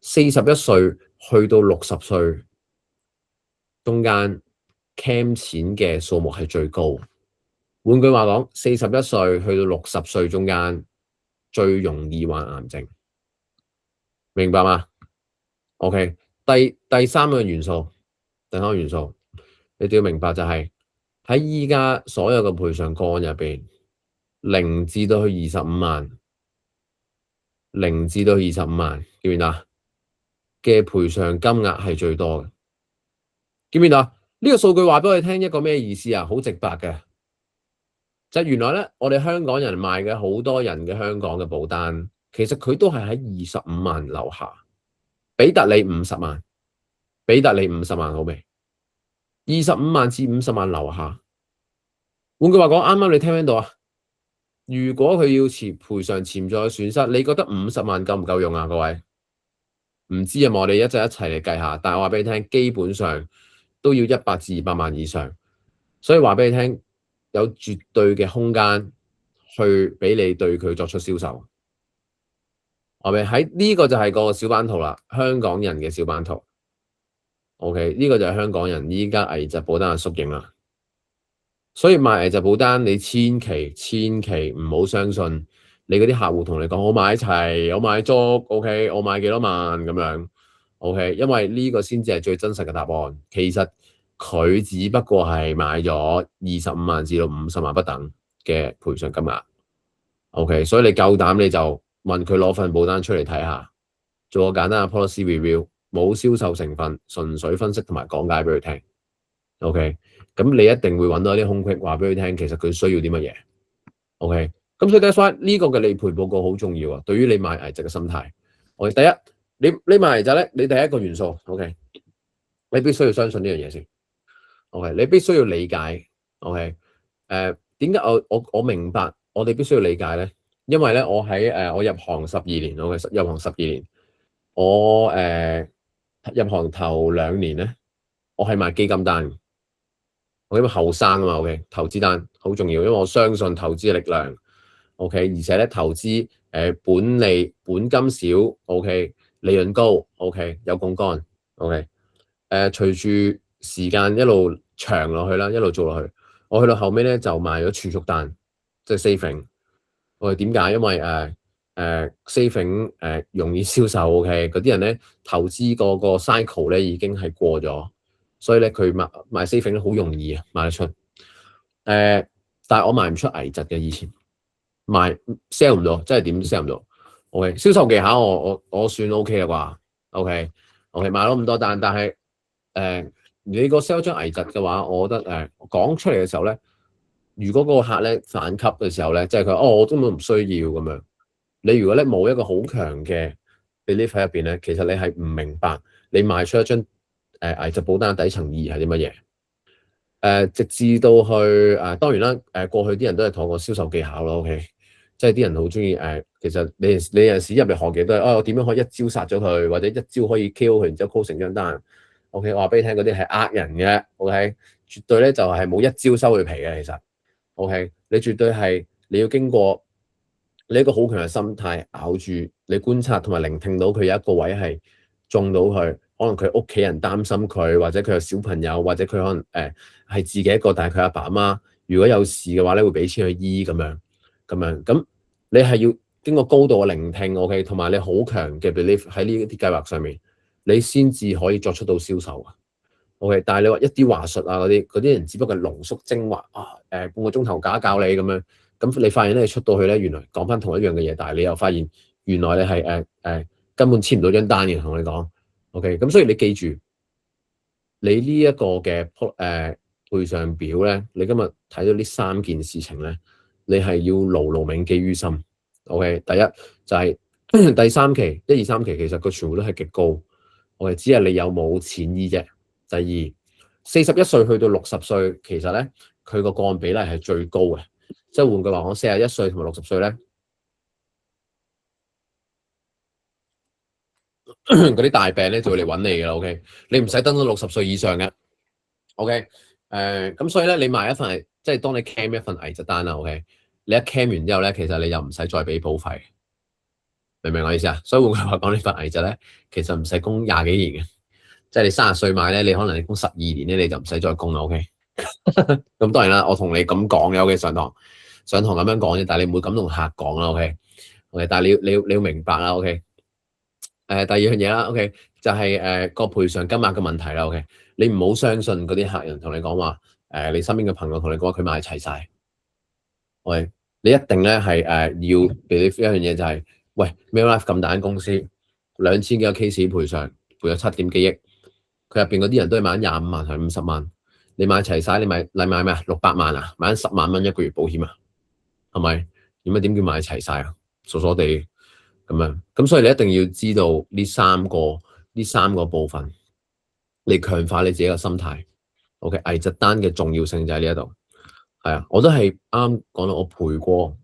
，41歲去到60歲中間 claim 錢嘅數目係最高。換句話講，41歲去到60歲中間最容易患癌症，明白嗎 ？OK， 第三個元素，你都要明白就係喺依家所有嘅賠償個案入邊。0至到去25萬，0至到25萬，見唔見到嘅賠償金額係最多嘅，見唔見到呢個數據話俾我哋聽一個咩意思啊？好直白嘅，就係原來咧，我哋香港人賣嘅好多人嘅香港嘅保單，其實佢都係喺25萬樓下，俾得你50萬，俾得你50萬好未？25萬至50萬樓下，換句話講，啱啱你聽唔聽到啊？如果佢要賠償潛在嘅損失，你覺得50萬夠唔夠用啊？各位唔知啊，我哋一齊嚟計下。但係我話俾你聽，基本上都要100至200萬以上，所以話俾你聽，有絕對嘅空間去俾你對佢作出銷售。係咪？喺呢個就係個小版圖啦，香港人嘅小版圖。OK，呢個就係香港人依家危疾保單嘅縮影啦。所以賣危疾保單，你千祈唔好相信你嗰啲客戶同你講，我買齊，我買足 ，OK，我買幾多萬咁樣 ，OK，因為呢個先至係最真實嘅答案。其實佢只不過係買咗25萬至到50萬不等嘅賠償金額。OK，所以你夠膽你就問佢攞份保單出嚟睇下，做個簡單嘅 policy review， 冇銷售成分，純粹分析同埋講解俾佢聽。OK， 咁你一定會揾到一啲空隙話俾佢聽，其實佢需要啲乜嘢。OK， 咁所以 that's why 呢個嘅理賠報告好重要啊，對於你買危疾嘅心態。OK， 第一，你買危疾咧，你第一個元素 OK， 你必須要相信呢樣嘢先。OK， 你必須要理解。OK， 點解我明白我哋必須要理解咧？因為咧我喺我入行12年，OK， 入行12年，我入行頭2年咧，我係賣基金單。我因為後生啊嘛 ，OK， 投資單好重要，因為我相信投資嘅力量 ，OK， 而且咧投資本金少 ，OK， 利潤高 ，OK， 有槓桿 ，OK， 隨住時間一路長落去啦，一路做落去，我去到後尾咧就賣咗儲蓄單，即係 saving。我哋點解？因為saving 容易銷售 ，OK， 嗰啲人咧投資個 cycle 咧已經係過咗。所以咧，佢賣 saving 好容易啊，賣得出。但係我賣唔出危疾嘅，以前賣 sell 唔到，真係點 sell 唔到。OK， 銷售技巧我算 OK 啦啩。OK， 賣咗咁多單，但係你個 sell 張危疾嘅話，我覺得講出嚟嘅時候咧，如果個客咧反級嘅時候咧，即係佢我根本唔需要咁樣。你如果咧冇一個好強嘅 belief 喺入邊咧，其實你係唔明白你賣出一張危疾保單底層意義係啲乜嘢？直至到去當然啦，過去啲人都係同我銷售技巧咯 ，OK， 即係啲人好中意其實你有陣時入嚟學嘅都係我點樣可以一招殺咗佢，或者一招可以 kill 佢，然之後 call 成張單 ，OK， 我話俾你聽嗰啲係呃人嘅 ，OK， 絕對咧就係冇一招收佢皮嘅，其實 OK， 你絕對係你要經過你一個好強嘅心態咬住你觀察同埋聆聽到佢有一個位係中到佢。可能佢屋企人擔心佢，或者佢有小朋友，或者佢可能係自己一個，但係佢阿爸阿媽如果有事嘅話咧，會俾錢去醫咁樣。咁你係要經過高度嘅聆聽 ，OK， 同埋你好強嘅 belief 喺呢啲計劃上面，你先至可以作出到銷售啊。OK， 但係你話一啲話術啊嗰啲人只不過係濃縮精華半個鐘頭教你咁樣，咁你發現咧你出到去咧，原來講翻同一樣嘅嘢，但係你又發現原來你係根本簽唔到張單嘅，同你講。OK， 咁所以你記住，你呢一個嘅賠償表咧，你今日睇到呢3件事情咧，你係要牢牢銘記於心。OK， 第一就係、是、第3期、1、2、3期，其實個全部都係極高。OK， 只係你有冇錢醫啫。第二，41歲去到60歲，其實咧佢個個案比例係最高嘅，即係換句話講，41歲同埋60歲咧。嗰啲大病咧就會嚟揾你嘅啦 ，OK， 你唔使等到60歲以上嘅 ，OK， 咁所以咧你賣一份即係當你 claim 一份危疾單啦 ，OK， 你一 claim 完之後咧，其實你又唔使再俾保費，明唔明我意思啊？所以換句話講，呢份危疾咧其實唔使供20幾年嘅，即係你30歲買咧，你可能你供12年咧，你就唔使再供啦 ，OK， 咁當然啦，我同你咁講嘅，OK， 上堂咁樣講啫，但係你唔會咁同客講啦 ，OK， 但係你要明白啦 ，OK。第二樣嘢啦 ，OK， 就係個賠償金額嘅問題啦 ，OK， 你唔好相信嗰啲客人同你講話，你身邊嘅朋友同你講佢買齊晒，OK， 你一定咧係要俾你一樣嘢就係、是，喂 Manulife 咁大間公司，2000幾個 case 賠償，賠咗7點幾億，佢入邊嗰啲人都係買緊25萬同50萬，你買齊晒，你買咩啊？600萬啊，買緊10萬蚊一個月保險啊，係咪？點叫買齊晒啊？傻傻地。咁樣，咁所以你一定要知道呢三個部分，你強化你自己嘅心態。OK， 危疾單嘅重要性就喺呢一度。係啊，我都係啱講到我賠過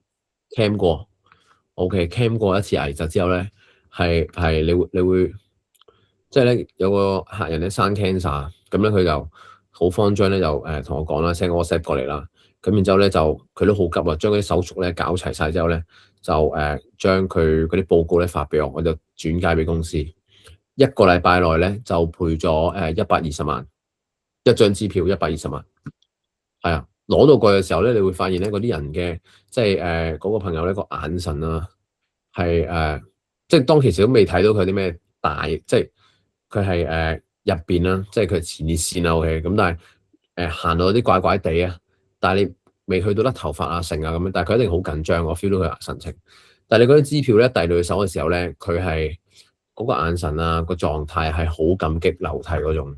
cam 過，OK cam 過一次危疾之後咧，係你會即係咧有個客人咧生 cancer，咁咧佢就好慌張咧，就同我講啦，send WhatsApp 過嚟啦，咁然之後咧就佢都好急啊，將嗰啲手續咧搞齊晒之後咧，就將佢嗰啲報告咧發俾我，我就轉介俾公司，一個禮拜內咧就賠咗120萬，一張支票120萬，係啊，攞到過嘅時候咧，你會發現咧嗰啲人嘅即係嗰個朋友咧個眼神啊，係即係當其時都未睇到佢啲咩大，即係佢係入邊啦，即係佢前列腺啊 OK，咁但係行到有啲怪怪地啊，但係你未去到甩頭髮啊成啊咁樣，但係佢一定好緊張，我 feel 到佢神情。但係你嗰啲支票咧遞到佢手嘅時候咧，佢係嗰個眼神啊個狀態係好感激流涕嗰種，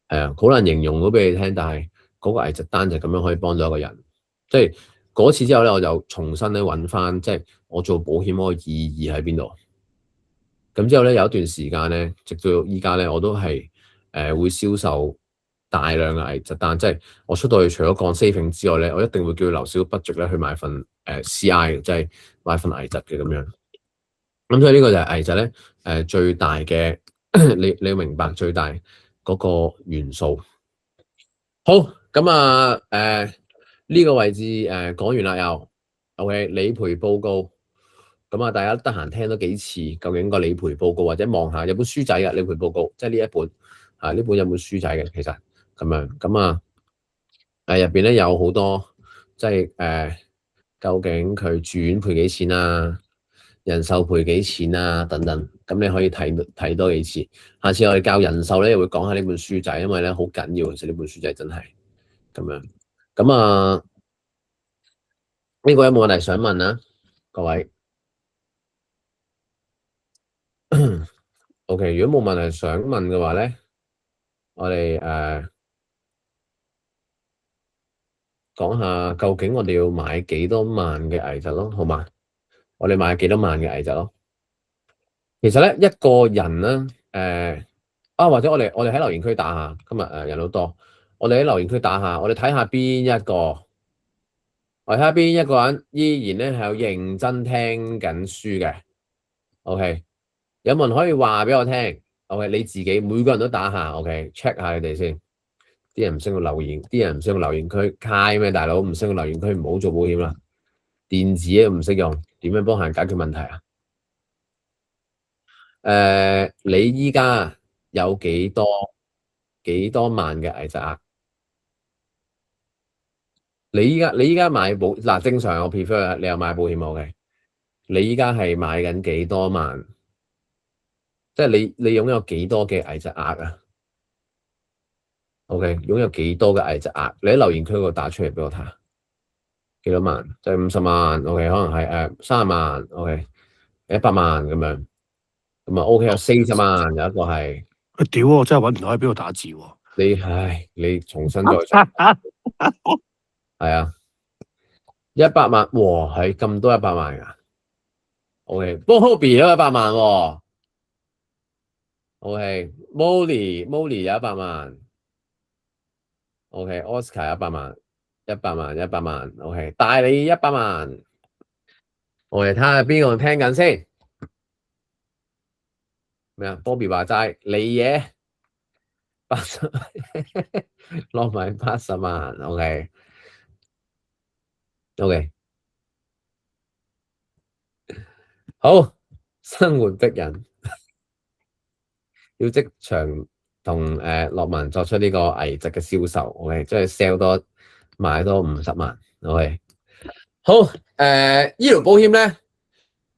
係啊，好難形容到俾你聽，但係嗰個危疾單就咁樣可以幫到一個人。即係嗰次之後咧，我就重新咧揾翻，即係我做保險嗰個意義喺邊度。咁之後咧有一段時間咧，直到依家咧，我都係會銷售大量嘅危疾單，即係我出到去除咗降 saving 之外咧，我一定會叫佢留少 budget 咧去買份CI 嘅，即係買份危疾嘅咁樣。咁所以呢個就係危疾咧最大嘅，你要明白最大嗰個元素。好，咁啊呢個位置講完啦又 OK 理賠報告。咁啊，大家得閒聽多幾次，究竟個理賠報告或者望下有本書仔嘅理賠報告，即係呢一本啊，呢本有本書仔嘅，其實咁樣咁啊，入邊咧有好多即係究竟佢住院賠幾錢啊，人壽賠幾錢啊等等，咁你可以睇多幾次。下次我哋教人壽咧，又會講下呢本書仔，因為咧好緊要，其實呢本書仔真係咁樣。咁啊，呢個有冇問題想問啊，各位？OK，如果冇問題想問嘅話咧，我哋講下究竟我哋要買幾多萬嘅危疾咯，好嘛？我哋買幾多萬嘅危疾咯？其實咧一個人咧，或者我哋喺留言區打下，今日人好多，我哋喺留言區打下，我哋睇下邊一個，我睇下邊一個人依然咧係有認真聽緊書嘅。OK，有冇人可以話俾我聽 ？OK，你自己每個人都打下 ，OK，check 下你哋先。啲人唔識用留言，啲人唔識用留言區，high 咩大佬？唔識用留言區唔好做保險啦。電子都唔識用，點樣幫客人解決問題啊？你依家有幾多萬嘅危疾額？你依家買保嗱，正常我 prefer 你有買保險 OK。你依家係買緊幾多萬？即係你擁有幾多嘅危疾額啊？OK，擁有幾多嘅危疾額？你喺留言區嗰度打出嚟俾我睇下，幾多萬？即係50萬 OK，可能係30萬 OK， 100萬咁樣。咁啊 OK， 有40萬，有一個係。屌！我真係揾唔到喺邊度打字喎。你重新再做。係啊，100萬，哇，係咁多100萬噶。OK，Bobby 都100萬喎。OK，Molly 有100萬。OK，Oscar 100萬，100萬，100萬。OK，大你100萬。我哋睇下邊個聽緊先。咩啊 ？Bobby 話齋你嘢80落埋80萬。OK，好，生活逼人，要即場同樂文作出呢個危疾嘅銷售。OK，即係 sell 多買多50萬。OK，好，醫療保險咧，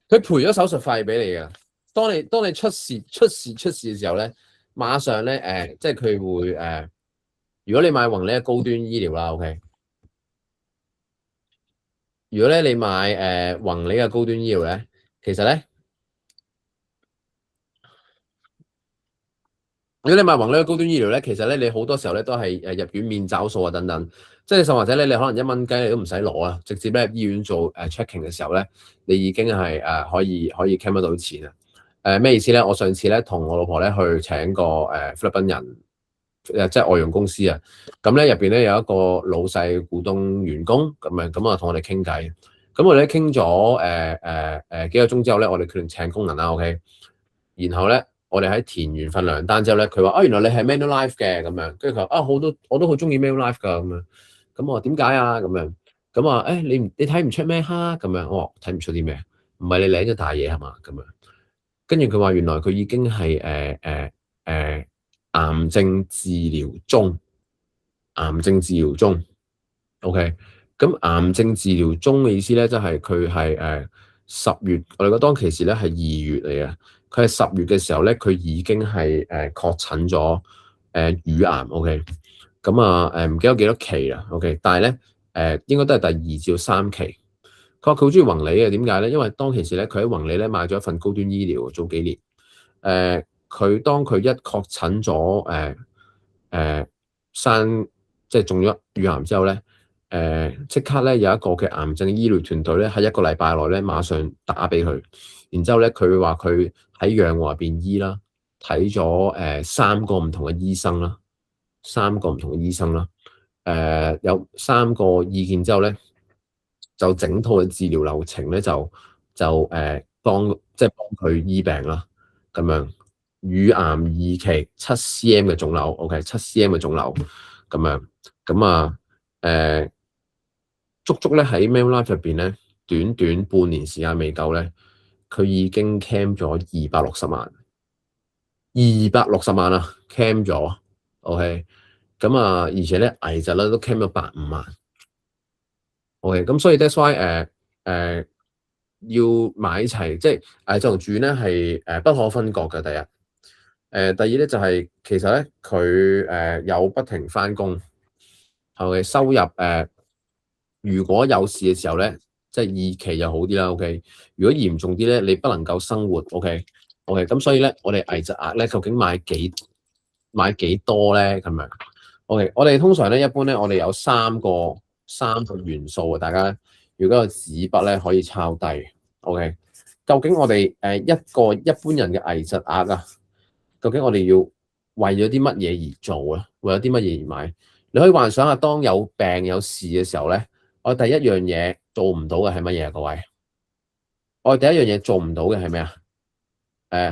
佢賠咗手術費俾你㗎。當你出事嘅時候咧，馬上咧即係佢會如果你買宏利嘅高端醫療啦 ，OK。如果咧你買宏利嘅高端醫療咧，其實咧，如果你買宏利嘅高端醫療咧，其實咧你好多時候咧都係入院免找數啊等等，即係甚或者咧你可能1蚊雞你都唔使攞啊，直接咧入醫院做checking 嘅時候咧，你已經係可以 claim 得到錢啊。咩意思咧？我上次咧同我老婆咧去請個菲律賓人。即係外傭公司咁咧入邊咧有一個老細股東員工咁啊同我哋傾偈，咁咁我哋咧傾咗幾個鐘之後咧，我哋決定請工人啦，OK。然後咧，我哋喺填完份糧單之後咧，佢話啊，原來你係 Manulife 嘅咁樣，跟住佢話啊，我都好中意 Manulife 噶咁樣。咁我話點解啊咁樣？咁話誒你睇唔出咩哈咁樣？我話睇唔出啲咩？唔係你領咗大嘢係嘛咁樣？跟住佢話原來佢已經係癌症治療中，癌症治療中。OK，咁癌症治療中嘅意思咧，即係佢係10月，我哋覺得當其時咧係2月嚟嘅，佢係10月嘅時候咧，佢已經係確診咗乳癌。OK，咁啊唔記得幾多期啦。OK，但係咧應該都係第2至3期。佢話佢好中意宏利嘅，點解咧？因為當其時咧，佢喺宏利咧買咗一份高端醫療，早幾年。佢當佢一確診咗生即係中咗乳癌之後咧。即刻咧有一個嘅癌症醫療團隊咧喺1個禮拜內咧馬上打俾佢，然之後咧佢話佢喺養和入邊醫啦，睇咗3個唔同嘅醫生啦，有3個意見之後咧，就整套嘅治療流程咧就幫佢醫病啦，咁樣乳癌2期7cm 嘅腫瘤 ，OK 7cm 嘅腫瘤咁樣，咁啊足足咧喺 Manulife 入邊咧，短短半年時間未夠咧，佢已經 claim 咗260萬，260萬啊 claim 咗 ，OK，咁啊，而且咧危疾咧都 claim 咗85萬，OK，咁所以 that's why 要買齊，即係危疾同住院咧係不可分割嘅。第一，第二咧就係、其實咧佢有不停返工，係咪收入如果有事嘅時候咧，即係2期就好啲啦。OK，如果嚴重啲咧，你不能夠生活。OK，咁所以咧，我哋危疾額咧，究竟買幾多咧？咁樣 OK，我哋通常咧，一般咧，我哋有三個元素啊。大家如果有紙筆咧，可以抄低。OK，究竟我哋一個一般人嘅危疾額啊，究竟我哋要為咗啲乜嘢而做啊？為咗啲乜嘢而買？你可以幻想下，當有病有事嘅時候咧。我第一樣嘢做唔到嘅係乜嘢啊？各位，我第一樣嘢做唔到嘅係咩啊？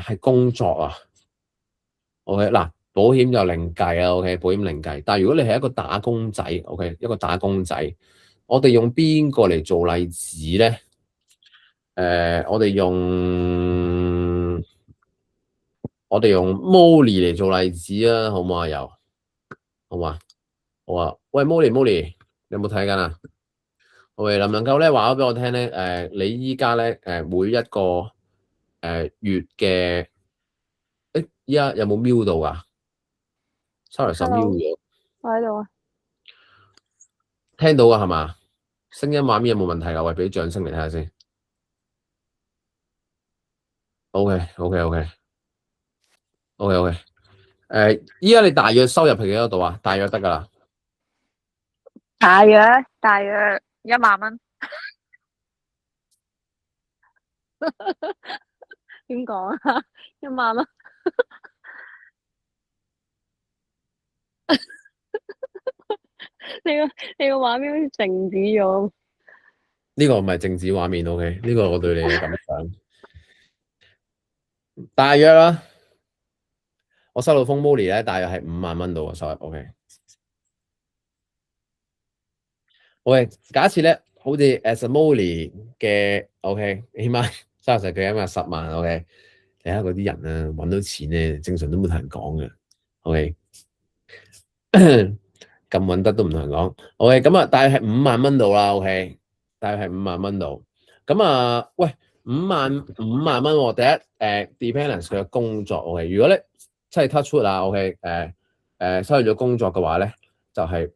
係工作啊。OK，嗱，保險就另計啊。OK，保險另計。但係如果你係一個打工仔，OK，一個打工仔，我哋用邊個嚟做例子咧？我哋用 Molly 嚟做例子啊，好唔好啊？又好嘛？好啊。喂，Molly，你有冇睇緊啊？我哋能唔能夠咧話咗俾我聽咧？你依家咧每一個月嘅，依家有冇瞄到㗎？sorry，瞄咗。我喺度啊。聽到㗎係嘛？聲音畫面有冇問題㗎？喂，俾啲掌聲嚟睇下先。OK。依家你大約收入係幾多度啊？大約得㗎啦。大約1萬蚊。點講啊？1萬蚊。你個畫面好似靜止咗。呢個唔係靜止畫面 ，OK？呢個我對你嘅感想。大約啦，我收到風 Molly 咧，大約係5萬蚊度啊，收入 OK。喂，假設咧，好似 as a Molly 嘅 OK，起碼30佢起碼10萬 OK。睇下嗰啲人啊，揾到錢咧，正常都冇同人講嘅 OK。咁揾得都唔同人講 OK。咁啊，大約係5萬蚊度啦 OK。大約係5萬蚊度。咁啊，喂，5萬蚊喎。第一dependence 佢嘅工作 OK。如果咧真係 touch wood 啊 OK，失去咗工作嘅話咧，就係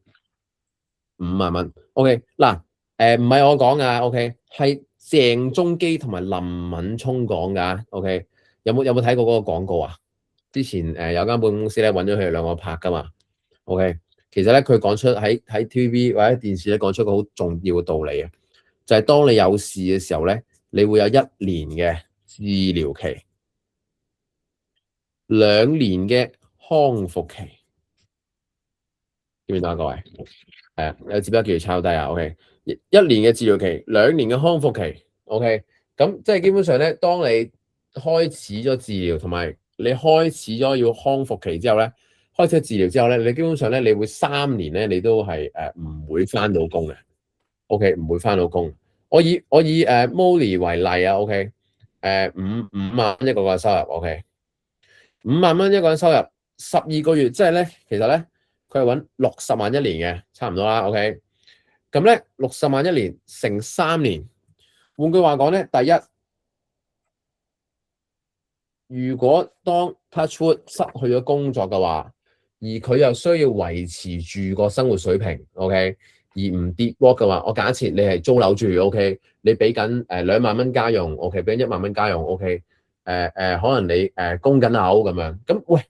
5萬蚊。OK，嗱，唔係我講噶 OK，係鄭中基同埋林敏聰講噶 OK。有冇睇過嗰個廣告啊？之前有間保險公司咧揾咗佢哋2個拍噶嘛 OK。其實咧佢講出喺 TVB 或者電視咧講出個好重要嘅道理啊，就係當你有事嘅時候咧，你會有1年嘅治療期，2年嘅康復期見唔見到啊？各位係啊，有紙筆記住抄低啊。OK，一年嘅治療期，2年嘅康復期。OK，咁即係基本上咧，當你開始咗治療同埋你開始咗要康復期之後咧，開始治療之後咧，你基本上咧，你會3年咧，你都係唔會翻到工嘅。OK，唔會翻到工。我以Molly 為例啊。OK，五萬蚊一個收入。OK， 5萬蚊一個人收入，12個月，即係咧，其實咧佢係揾60萬一年嘅，差唔多啦。OK，咁咧60萬一年乘3年，換句話講咧，第一，如果當 Touchwood 失去咗工作嘅話，而佢又需要維持住個生活水平，OK，而唔跌 work 嘅話，我假設你係租樓住，OK，你俾緊2萬蚊家用，OK，俾緊1萬蚊家用，OK，可能你供緊樓咁樣，咁喂，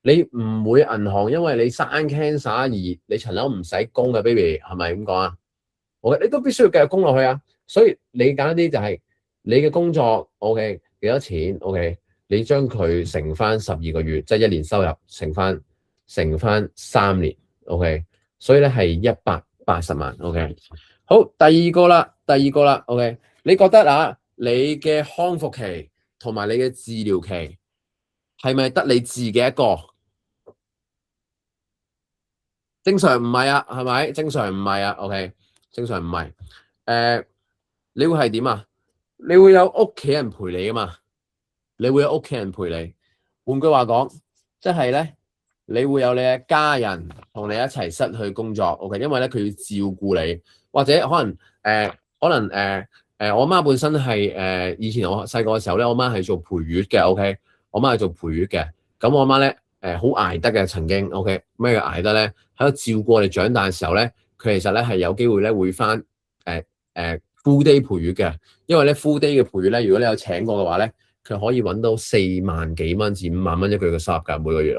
你唔會銀行因為你生 cancer 而你層樓唔使供嘅 baby 係咪咁講啊？我你都必須要繼續供落去啊，所以你簡單啲就係你嘅工作 OK 幾多錢 OK， 你將佢乘翻12個月，即係1年收入乘翻3年 OK， 所以咧係180萬 OK。好，第二個啦 OK， 你覺得啊，你嘅康復期同埋你嘅治療期係咪得你自己一個？正常唔係啊，係咪？正常唔係啊 OK， 正常唔係。你會係點啊？你會有屋企人陪你噶嘛？你會有屋企人陪你。換句話講，即係咧，你會有你嘅家人同你一齊失去工作。OK， 因為咧佢要照顧你，或者可能我媽本身係以前我細個嘅時候咧，我媽係做陪月嘅。OK， 我媽係做陪月嘅。咁我媽咧好捱得嘅曾經。OK， 咩叫捱得咧？喺度照顧我哋長大嘅時候咧，佢其實咧係有機會咧會翻full day 陪月嘅，因為咧 full day 嘅陪月咧，如果你有請過嘅話咧，佢可以揾到4萬幾蚊至5萬蚊一個月嘅收入㗎，每個月。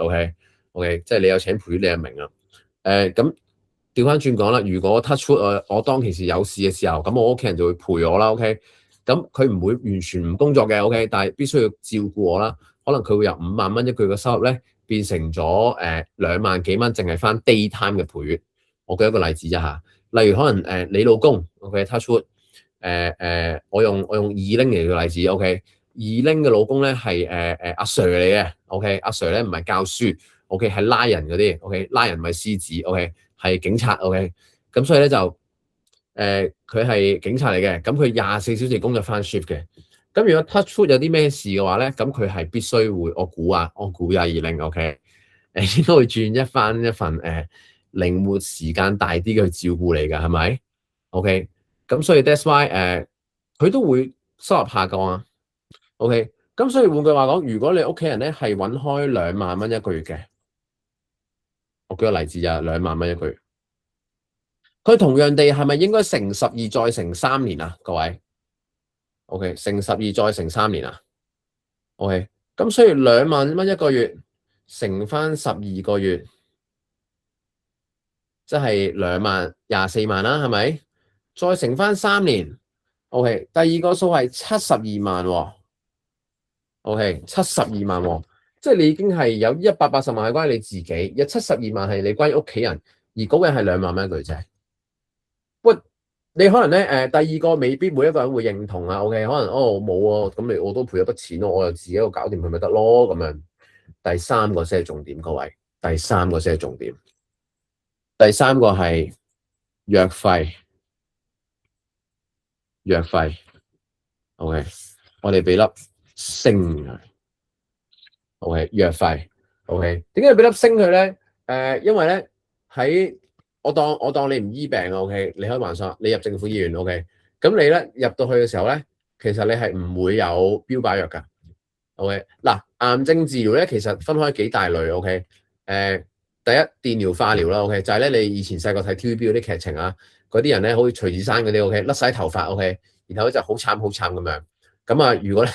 OK， 即係你有請陪月，你就明啦。咁調翻轉講啦，如果 Touchwood 我當其時有事嘅時候，咁我屋企人就會陪我啦。OK， 咁佢唔會完全唔工作嘅。OK， 但係必須要照顧我啦。可能佢會由5萬蚊一個月嘅收入咧，變成咗2萬幾蚊，淨係翻 daytime 嘅陪月。我舉一個例子啫嚇，例如可能你老公 OK Touchwood。我用二拎嚟嘅例子 ，OK， 二拎嘅老公咧係阿 Sir 嚟嘅 ，OK， 阿 Sir 咧唔係教書 ，OK 係拉人嗰啲 ，OK 拉人咪獅子 ，OK 係警察 ，OK， 咁所以咧就佢係警察嚟嘅，咁佢24小時工作翻 shift 嘅，咁如果 Touchwood 有啲咩事嘅話咧，咁佢係必須會我估二拎 ，OK， 應該會轉一份靈活時間大啲嘅去照顧你㗎，係咪 ？OK。咁所以 that's why 佢都會收入下降啊。OK， 咁所以換句話講，如果你屋企人咧係揾開2萬蚊一個月嘅，我舉個例子就係2萬蚊一個月，佢同樣地係咪應該乘12再乘3年啊？各位 ，OK， 乘12再乘3年啊 ？OK， 咁所以2萬蚊一個月乘翻12個月，即係24萬啦，係咪？再乘翻3年 ，OK， 第二個數係72萬喎 ，OK， 72萬喎，即係你已經係有180萬係關於你自己，有72萬係你關於屋企人，而嗰個係2萬蚊一個月啫。喂，你可能咧第二個未必每一個人會認同啊 ，OK， 可能冇啊，咁我都賠咗筆錢咯，我又自己搞掂佢咪得咯咁樣。第三個先係重點，各位，第三個先係重點，第三個係藥費。藥費 ，OK， 我哋俾粒星佢 ，OK， 藥費 ，OK， 點解要俾粒星佢咧？因為咧喺我當你唔醫病 ，OK， 你可以幻想你入政府醫院 ，OK， 咁你咧入到去嘅時候咧，其實你係唔會有標靶藥㗎 ，OK， 嗱，癌症治療咧其實分開幾大類 ，OK， 第一電療化療啦 ，OK， 就係咧你以前細個睇 TVB 嗰啲劇情啊。嗰啲人咧，好似徐子珊嗰啲 ，OK， 甩晒頭髮 ，OK， 然後咧就好慘咁樣。咁啊，如果咧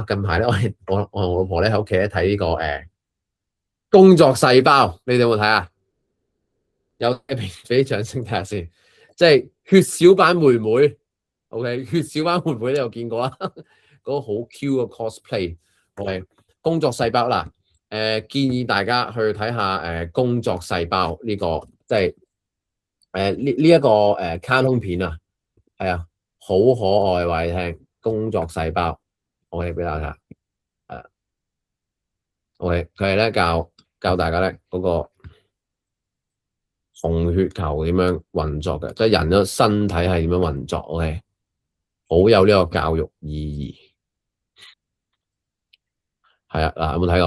近排咧，我同我老婆咧喺屋企咧睇呢個工作細胞，你哋有冇睇啊？有俾掌聲睇下先，即係血小板妹妹 ，OK， 血小板妹妹你有見過啦？嗰個好 Q 嘅 cosplay，OK， 工作細胞啦，建議大家去睇下工作細胞呢個即係呢一個卡通片啊，係啊，好可愛，話你聽，工作細胞，我哋俾大家睇，OK，佢係咧教大家咧嗰個紅血球點樣運作嘅，即係人嘅身體係點樣運作 ，OK， 好有呢個教育意義。係啊，嗱，有冇睇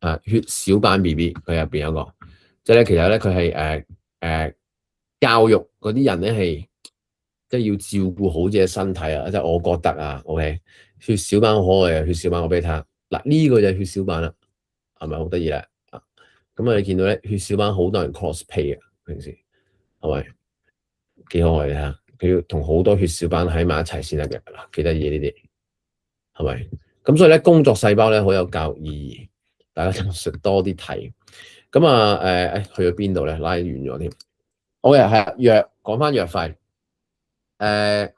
過？血小板 BB 佢入邊有個，即係咧其實咧佢係教育嗰啲人咧係即係要照顧好自己身體啊，即係我覺得啊 ，OK， 血小板好可愛啊，血小板我俾你睇下，嗱呢個就係血小板啦，係咪好得意咧？咁啊你見到咧血小板好多人 cosplay 啊，平時係咪幾可愛啊？佢要同好多血小板喺埋一齊先得嘅，嗱幾得意呢啲，係咪？咁所以咧工作細胞咧好有教育意義，大家多啲睇。咁啊去咗邊度咧？拉完咗添。好嘅，係啊，藥講翻藥費。係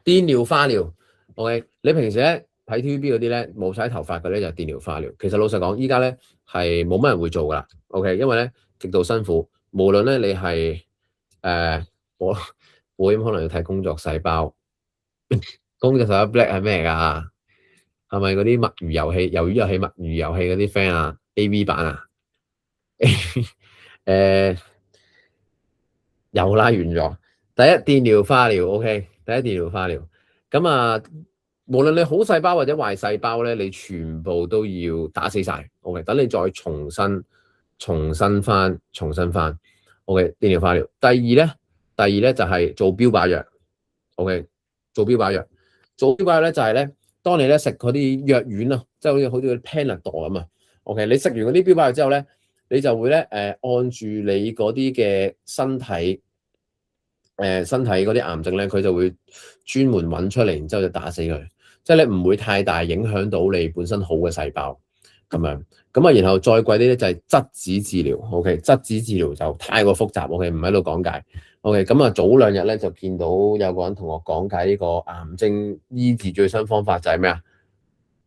電療化療。OK， 你平時咧睇 TVB 嗰啲咧冇晒頭髮嘅咧就電療化療。其實老實講，依家咧係冇乜人會做噶啦。OK， 因為咧極度辛苦，無論咧你係我咁可能要睇工作細胞。工作細胞 Black 係咩㗎？係咪嗰啲墨魚遊戲、魷魚遊戲、墨魚遊戲嗰啲 friend 啊 ？AV 版啊？又拉完咗。第一電療化療 ，OK， 第一電療化療。咁啊，無論你好細胞或者壞細胞咧，你全部都要打死晒 ，OK。等你再重新翻，OK。電療化療。第二咧就係做標靶藥 ，OK。做標靶藥，做標靶藥咧就係咧，當你咧食嗰啲藥丸啊，即係好似 Panadol 咁啊 ，OK。你食完嗰啲標靶藥之後咧，你就會咧按住你嗰啲嘅身體嗰啲癌症咧，佢就會專門揾出嚟，然之後就打死佢，即係你唔會太大影響到你本身好嘅細胞咁樣。咁啊，然後再貴啲咧就係質子治療 ，OK。質子治療就太過複雜 ，OK， 唔喺度講解 ，OK。咁啊，早2日咧就見到有個人同我講解呢個癌症醫治最新方法就係咩啊？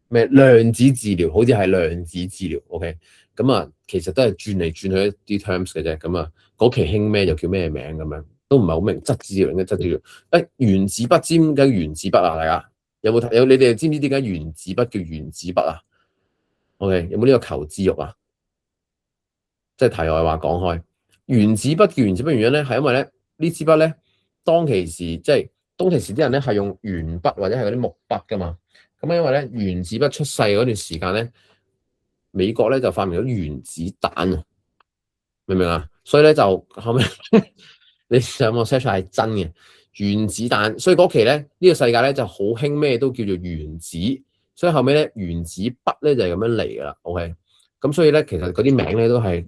咩量子治療，好似係量子治療 ，OK。咁啊，其實都係轉嚟轉去一啲 terms 嘅啫。咁啊，嗰期興咩就叫咩名咁樣。都唔係好明質治療嘅質治療。原子筆尖嘅原子筆啊，大家有冇睇？你哋知唔知點解原子筆叫原子筆啊 ？OK， 有冇呢個求知欲啊？即係題外話講開，原子筆叫原子筆原因咧，係因為咧呢支筆咧當其時啲人咧係用鉛筆或者係嗰啲木筆噶嘛。咁因為咧原子筆出世嗰段時間咧，美國咧就發明咗原子彈啊，明唔明啊？所以咧就後尾。你上網 search 係真嘅原子彈，所以嗰期咧呢個世界咧就好興咩都叫做原子，所以後尾咧原子筆咧就係咁樣嚟噶啦。OK， 咁所以咧其實嗰啲名咧都係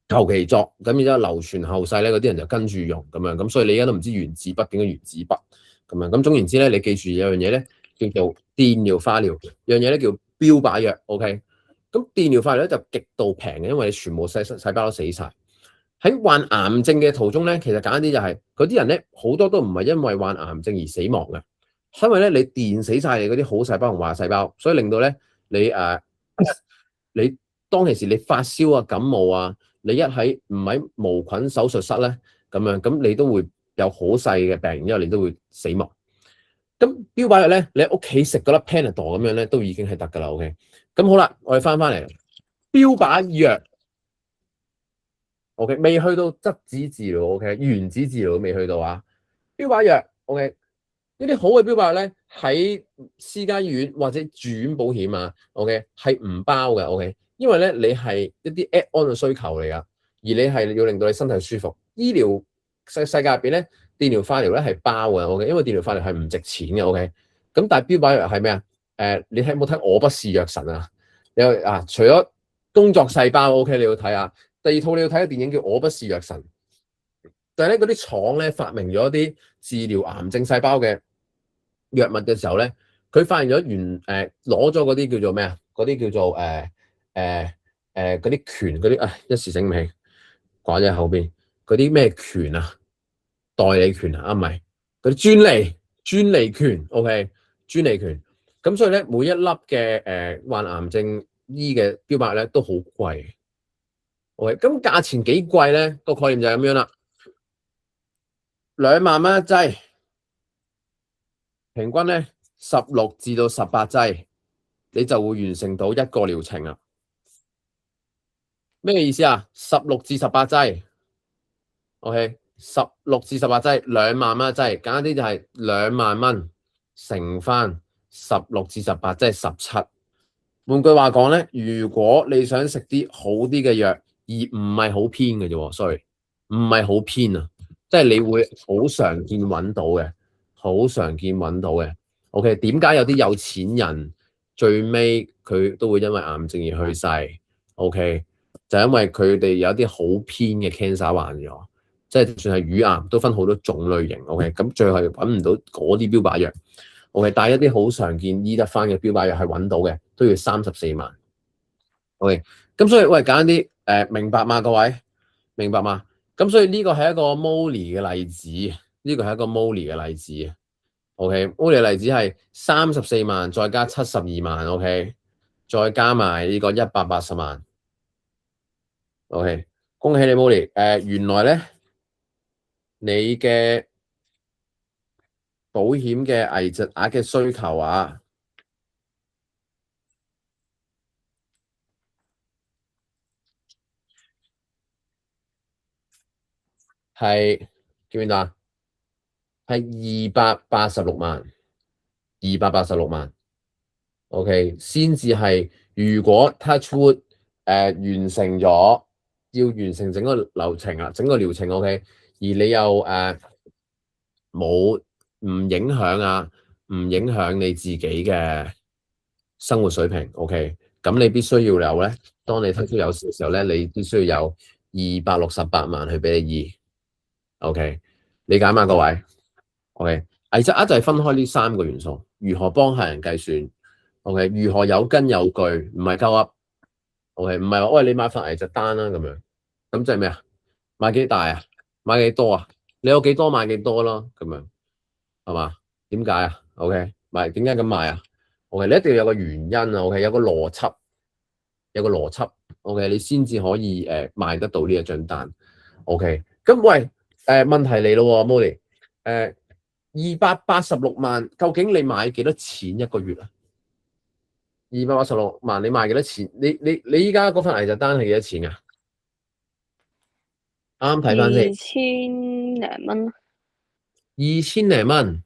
求其作，咁然之後流傳後世咧嗰啲人就跟住用咁樣，咁所以你而家都唔知原子筆點解原子筆咁樣。咁總言之咧，你記住有樣嘢咧叫做電療化療，有樣嘢咧叫標靶藥。OK， 咁電療化療咧就極度平嘅，因為你全部細胞都死晒。喺患癌症嘅途中咧，其實簡單啲就係嗰啲人咧，好多都唔係因為患癌症而死亡嘅，因為咧你電死晒你嗰啲好細胞同壞細胞，所以令到咧你當其時你發燒啊、感冒啊，你一喺唔喺無菌手術室咧咁樣，咁你都會有好細嘅病，然之後你都會死亡。咁標靶藥咧，你喺屋企食嗰粒 Panadol 咁樣咧，都已經係得噶啦。OK， 咁好啦，我哋翻嚟標靶藥。OK， 未去到質子治療 ，OK， 原子治療都未去到啊。標靶藥 ，OK， 呢啲好嘅標靶藥咧，喺私家醫院或者住院保險啊 ，OK， 係唔包嘅 ，OK， 因為咧你係一啲 add-on 嘅需求嚟噶，而你係要令到你身體舒服。醫療世界入邊咧，電療化療咧係包嘅 ，OK， 因為電療化療係唔值錢嘅 ，OK。咁但係標靶藥係咩啊？你睇冇睇《我不是藥神》啊？除咗工作細胞 ，OK， 你要睇下。第二套你要睇嘅電影叫《我不是藥神》，但係咧嗰啲廠咧發明咗啲治療癌症細胞嘅藥物嘅時候咧，佢發現咗攞咗嗰啲叫做咩啊？嗰啲叫做嗰啲權嗰啲一時醒唔起，掛喺後邊嗰啲咩權啊？代理權啊？唔係嗰啲專利權 ，OK， 專利權。咁所以咧每一粒嘅患癌症醫嘅標靶咧都好貴。OK，咁價錢幾貴咧？個概念就係咁樣啦，2萬蚊一劑，平均咧16至到18劑，你就會完成到一個療程啦。咩意思啊？16至18劑 ，OK，16至18劑，2萬蚊一劑，簡單啲就係2萬蚊乘翻16至18，即係17。換句話講咧，如果你想食啲好啲嘅藥，而唔係好偏嘅啫，sorry，唔係好偏啊，即係你會好常見揾到嘅，好常見揾到嘅。OK，點解有啲有錢人最尾佢都會因為癌症而去世 ？OK，就因為佢哋有啲好偏嘅 cancer 患咗，即係就算係乳癌都分好多種類型。OK，咁最後揾唔到嗰啲標靶藥。OK，但係一啲好常見醫得翻嘅標靶藥係揾到嘅，都要34萬。OK，咁所以喂，簡單啲明白嘛，各位明白嘛？咁所以呢個係一個 Molly 嘅例子，呢個係一個 Molly 嘅例子。OK，Molly 嘅例子係34萬再加72萬 ，OK， 再加埋呢個180萬。OK， 恭喜你 Molly，原來咧你嘅保險嘅危疾額嘅需求啊，係叫邊度啊？係286萬，286萬。OK， 先至係如果 touch wood 完成咗，要完成整個流程啦，整個療程 OK， 而你又冇唔影響啊，唔影響你自己嘅生活水平 OK， 咁你必須要有咧，當你 touch wood 有事嘅時候咧，你必須要有268萬去俾你醫 OK， 理解嘛各位 OK， 危疾額就係分開呢3個元素，如何幫客人計算。OK， 如何有根有據，唔係鳩噏。OK， 唔係話喂你買份危疾單啦咁樣，咁即係咩啊？買幾大啊？買幾多啊？你有幾多買幾多咯，咁樣係嘛？點解啊 ？OK， 買點解咁買啊 ？OK， 你一定要有個原因啊 ，OK， 有個邏輯，有個邏輯 ，OK， 你先至可以賣得到呢一張單。OK， 咁喂問題嚟咯，Molly， 286萬，究竟你買幾多錢一個月啊？286萬，你賣幾多錢？你依家嗰份危疾單係幾多錢啊？啱睇翻先，2000零蚊。2000零蚊。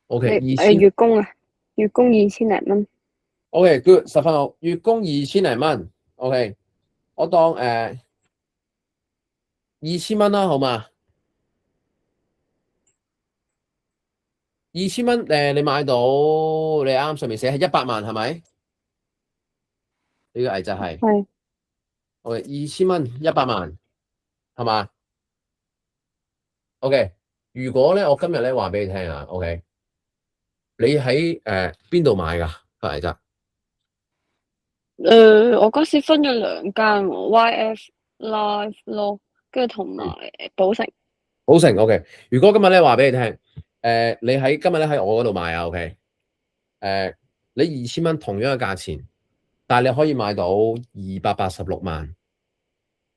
OK， 月供啊，月供2000零蚊。OK，good， 10分好。月供2000零蚊。OK， 我當2000蚊啦，好嘛？2000蚊你買到你啱上面寫係100萬係咪？呢個危疾係。係。OK， 2000蚊100萬係嘛 ？OK， 如果咧我今日咧話俾你聽啊 ，OK， 你喺邊度買㗎個危疾？我嗰時分咗2間喎 ，YF Life 咯，跟住同埋寶城。寶城 OK。如果今日咧話俾你聽，你喺今日咧喺我嗰度買啊 OK，你2000蚊同樣嘅價錢，但係你可以買到286萬，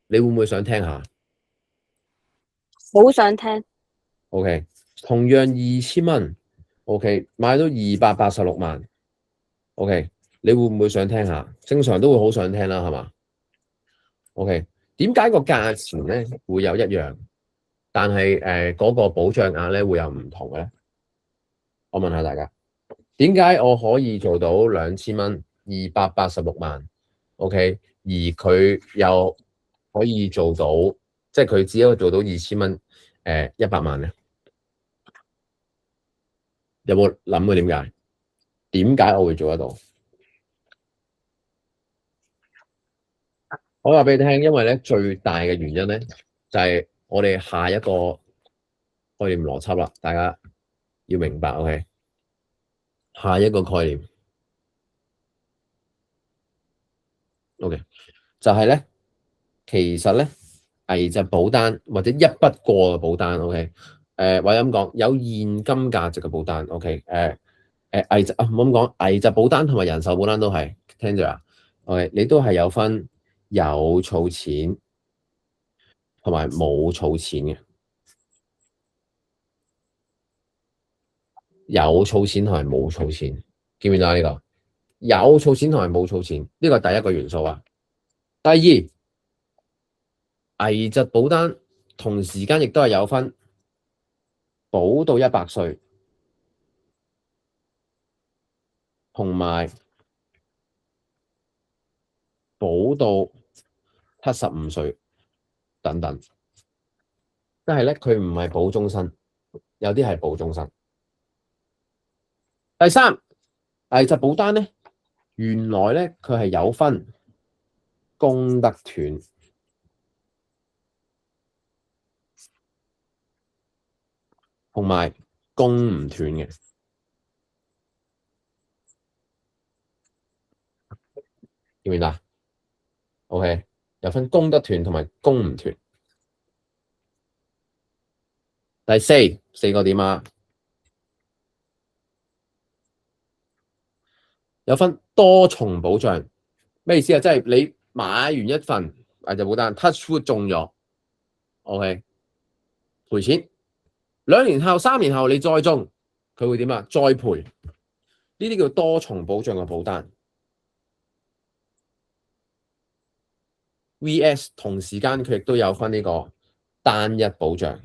你會唔會想聽下？好想聽。OK， 同樣2000蚊 OK， 買到286萬 OK， 你會唔會想聽下？正常都會好想聽啦，係嘛 ？OK， 點解個價錢咧會有一樣，但係嗰個保障額咧會有唔同嘅咧？我問下大家，點解我可以做到2000蚊286萬 OK， 而佢又可以做到，即係佢只可以做到2000蚊100萬咧？有冇諗過點解？點解我會做得到？我話俾你聽，因為咧最大嘅原因咧就係我哋下一個概念邏輯啦，大家要明白 OK。下一個概念 OK 就係咧，其實咧危疾保單或者一筆過嘅保單 OK， 或者咁講有現金價值嘅保單 OK， 危疾唔好咁講，危疾保單同埋人壽保單都係聽住啊 OK， 你都係有分有儲錢同埋冇儲錢嘅。有儲錢同埋冇儲錢，見唔見到啊？呢個有儲錢同埋冇儲錢，呢個係第一個元素啊。第二，危疾保單同時間亦都係有分保到100歲，同埋保到75歲等等。但係咧，佢唔係保終身，有啲係保終身。第三，危疾保單咧，原來咧佢係有分供得斷同埋供唔斷嘅，見唔見到？OK， 有分供得斷同埋供唔斷。第四個點啊？有分多重保障，咩意思啊？即係你買完一份危疾保單 ，touch wood 中咗 ，OK， 賠錢。2年後、3年後你再中，佢會點啊？再賠。呢啲叫多重保障嘅保單。VS 同時間佢亦都有分呢個單一保障，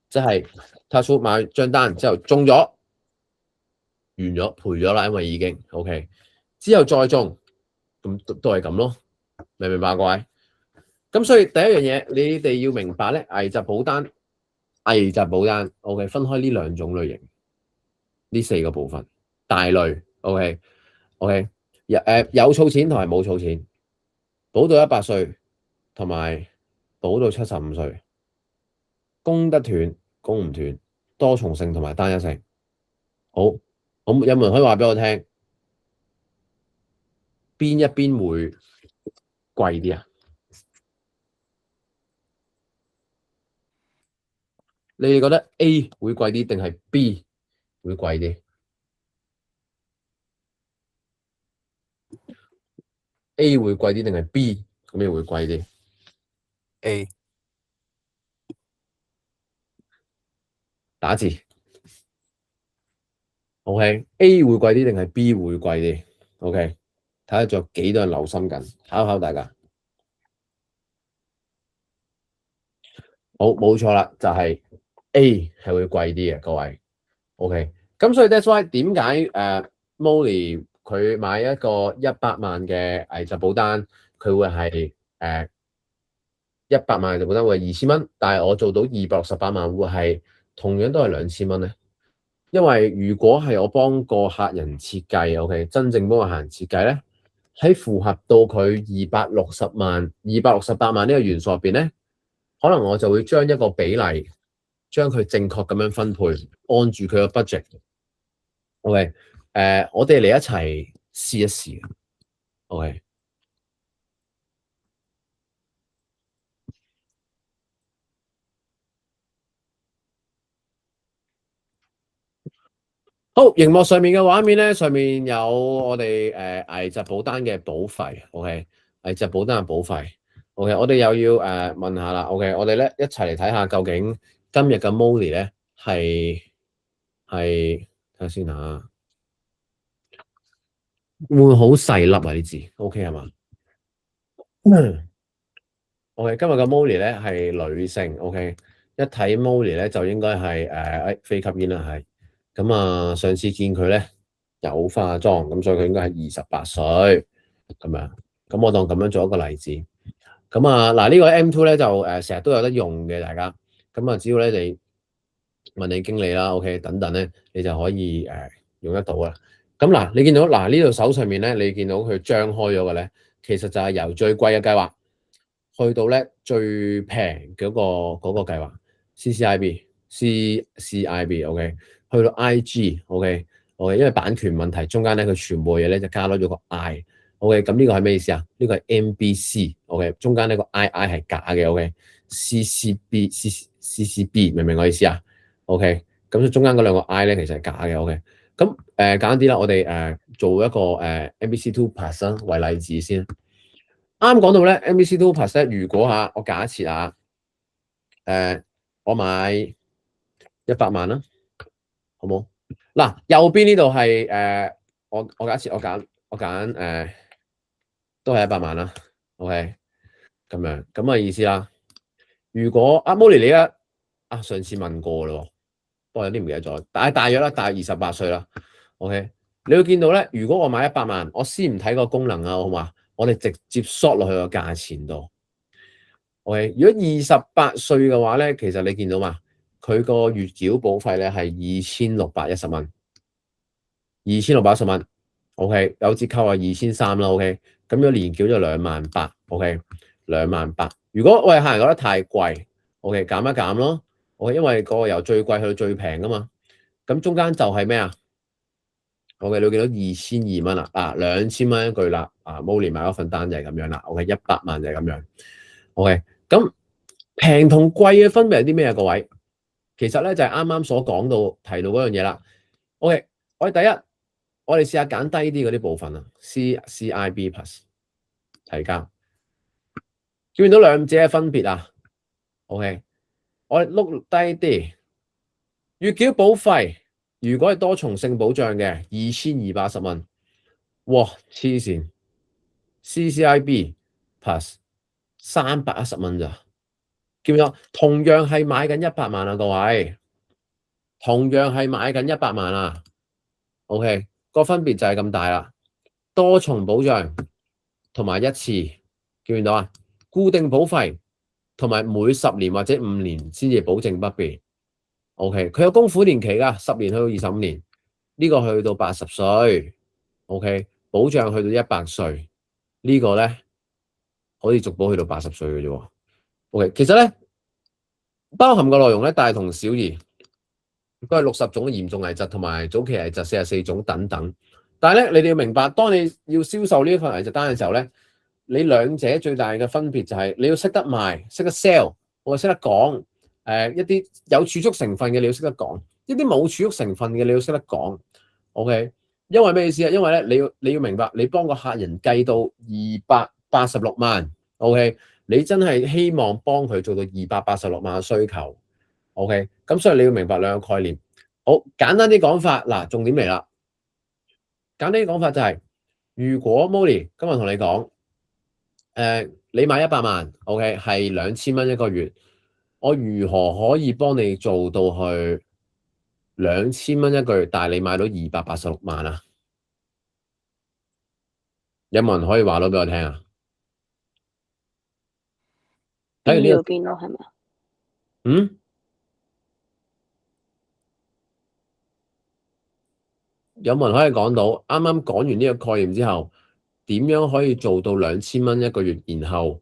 即係 touch wood 買張單之後中咗，完咗賠咗啦，因為已經 OK。之後再中，咁都係咁咯，明唔明白各位？咁所以第一樣嘢，你哋要明白咧，危疾保單 OK 分開呢2種類型，呢4個部分大類 OK 有儲錢同埋冇儲錢，保到100歲同埋保到75歲，供得斷供唔斷，多重性同埋單一性。好，有冇人可以話俾我聽，邊一邊會貴啲啊？你哋覺得 A 會貴啲定係 B 會貴啲？A 會貴啲定係 B 咁樣會貴啲 A 打字。OK，A 會貴啲定係 B 會貴啲 ？OK， 睇下仲有幾多人留心緊，考考大家。好，冇錯啦，就係 A 係會貴啲嘅，各位。OK， 咁所以 that's why 點解Molly 佢買一個100萬嘅危疾保單，佢會係100萬危疾保單會係2000蚊，但係我做到268萬會係同樣都係2000蚊咧。因為如果係我幫個客人設計 ，OK， 真正幫個客人設計咧，喺符合到佢268萬呢個元素入邊咧，可能我就會將一個比例，將佢正確咁樣分配，按住佢個 budget。OK， 我哋嚟一齊試一試。OK， 好，熒幕上面嘅畫面咧，上面有我哋危疾保單嘅保費。OK， 危疾保單嘅保費。OK， 我哋又要問下啦。OK， 我哋咧一齊嚟睇下究竟今日嘅 Molly 咧係睇下先嚇，會好細粒啊啲字。OK 係嘛？OK， 今日嘅 Molly 咧係女性。OK， 一睇 Molly 咧就應該係非吸煙啦，係。咁啊，上次見佢咧有化妝，咁所以佢應該係28歲咁樣。咁我當咁樣做一個例子。咁啊，嗱、這、呢個 M2 咧就成日都有得用嘅，大家。咁啊，只要咧你問你經理啦 ，OK 等等咧，你就可以用得到啦。咁嗱，你見到嗱呢度手上面咧，你見到佢張開咗嘅咧，其實就係由最貴嘅計劃去到咧最平嗰個計劃 CCIB，OK， 去到 IG，OK， 因為版權問題，中間咧佢全部嘢咧就加多咗個 I。OK， 咁呢個係咩意思啊？呢個係 MBC，OK， 中間呢個 II 係假嘅 ，OK，CCB，明唔明我意思啊 ？OK， 咁所以中間嗰2個 I 咧其實係假嘅 ，OK， 咁簡單啲啦，我哋做一個MBC2 Plus 為例子先。啱講到咧 MBC Two Plus 咧，如果我假設我買100萬啦，好冇？嗱，右邊呢度係我假設我揀都係100萬啦 ，OK， 咁樣咁嘅意思啦。如果Molly 你上次問過咯，不過有啲唔記得咗，但係大約啦，大約28歲啦 ，OK， 你會見到咧，如果我買100萬，我先唔睇個功能啊，好嘛？我哋直接 short 落去個價錢度。OK， 如果28歲嘅話咧，其實你見到嘛，佢個月繳保費咧係2610蚊，2610蚊。OK， 有折扣係2300啦。OK， 咁樣年繳咗28000。OK， 28000。如果我哋客人覺得太貴 ，OK， 減一減咯。OK， 因為個由最貴去到最平噶嘛。咁中間就係咩啊？OK， 你會見到2002蚊啦，2000蚊一句啦。Molly 買嗰份單就係咁樣啦。OK，100萬就係咁樣。OK， 咁平同貴嘅分別係啲咩啊？各位，其實咧就係啱啱所講到提到嗰樣嘢啦。OK， 我哋第一，我哋試下揀低啲嗰啲部分啊 ，CIB Plus 提交，見到兩者嘅分別啊 ？OK， 我哋碌低啲，月繳保費如果係多重性保障嘅2210蚊，哇黐線 ！CCIB Plus 310蚊咋？見唔見到？同樣係買緊100萬啊，各位，同樣係買緊100萬啊。OK， 個分別就係咁大啦。多重保障同埋一次，見唔見到啊？固定保費同埋每10年或者5年先至保證不變。OK， 佢有供款年期噶，10年去到25年，呢個去到80歲。OK， 保障去到100歲，呢個咧可以續保去到80歲嘅啫。OK， 其實咧包含嘅內容咧大同小異，都係60種嚴重危疾同埋早期危疾44種等等。但係咧，你哋要明白，當你要銷售呢一份危疾單嘅時候咧，你兩者最大嘅分別就係你要識得賣，識得 sell， 我識得講。一啲有儲蓄成分嘅你要識得講，一啲冇儲蓄成分嘅你要識得講。OK， 因為咩意思啊？因為咧你要明白，你幫個客人計到286萬 ，OK， 你真係希望幫佢做到286萬嘅需求。OK， 咁所以你要明白兩個概念。好，簡單啲講法，嗱，重點嚟啦。簡單啲講法就係，如果 Molly 今日同你講，你買100萬 ，OK， 係2000蚊一個月。我如何可以幫你做到去2000蚊一個月，但係你買到286萬啊？有冇人可以話到俾我聽啊？睇完呢個邊咯，係咪？有冇人可以講到啱啱講完呢個概念之後，點樣可以做到2000蚊一個月，然後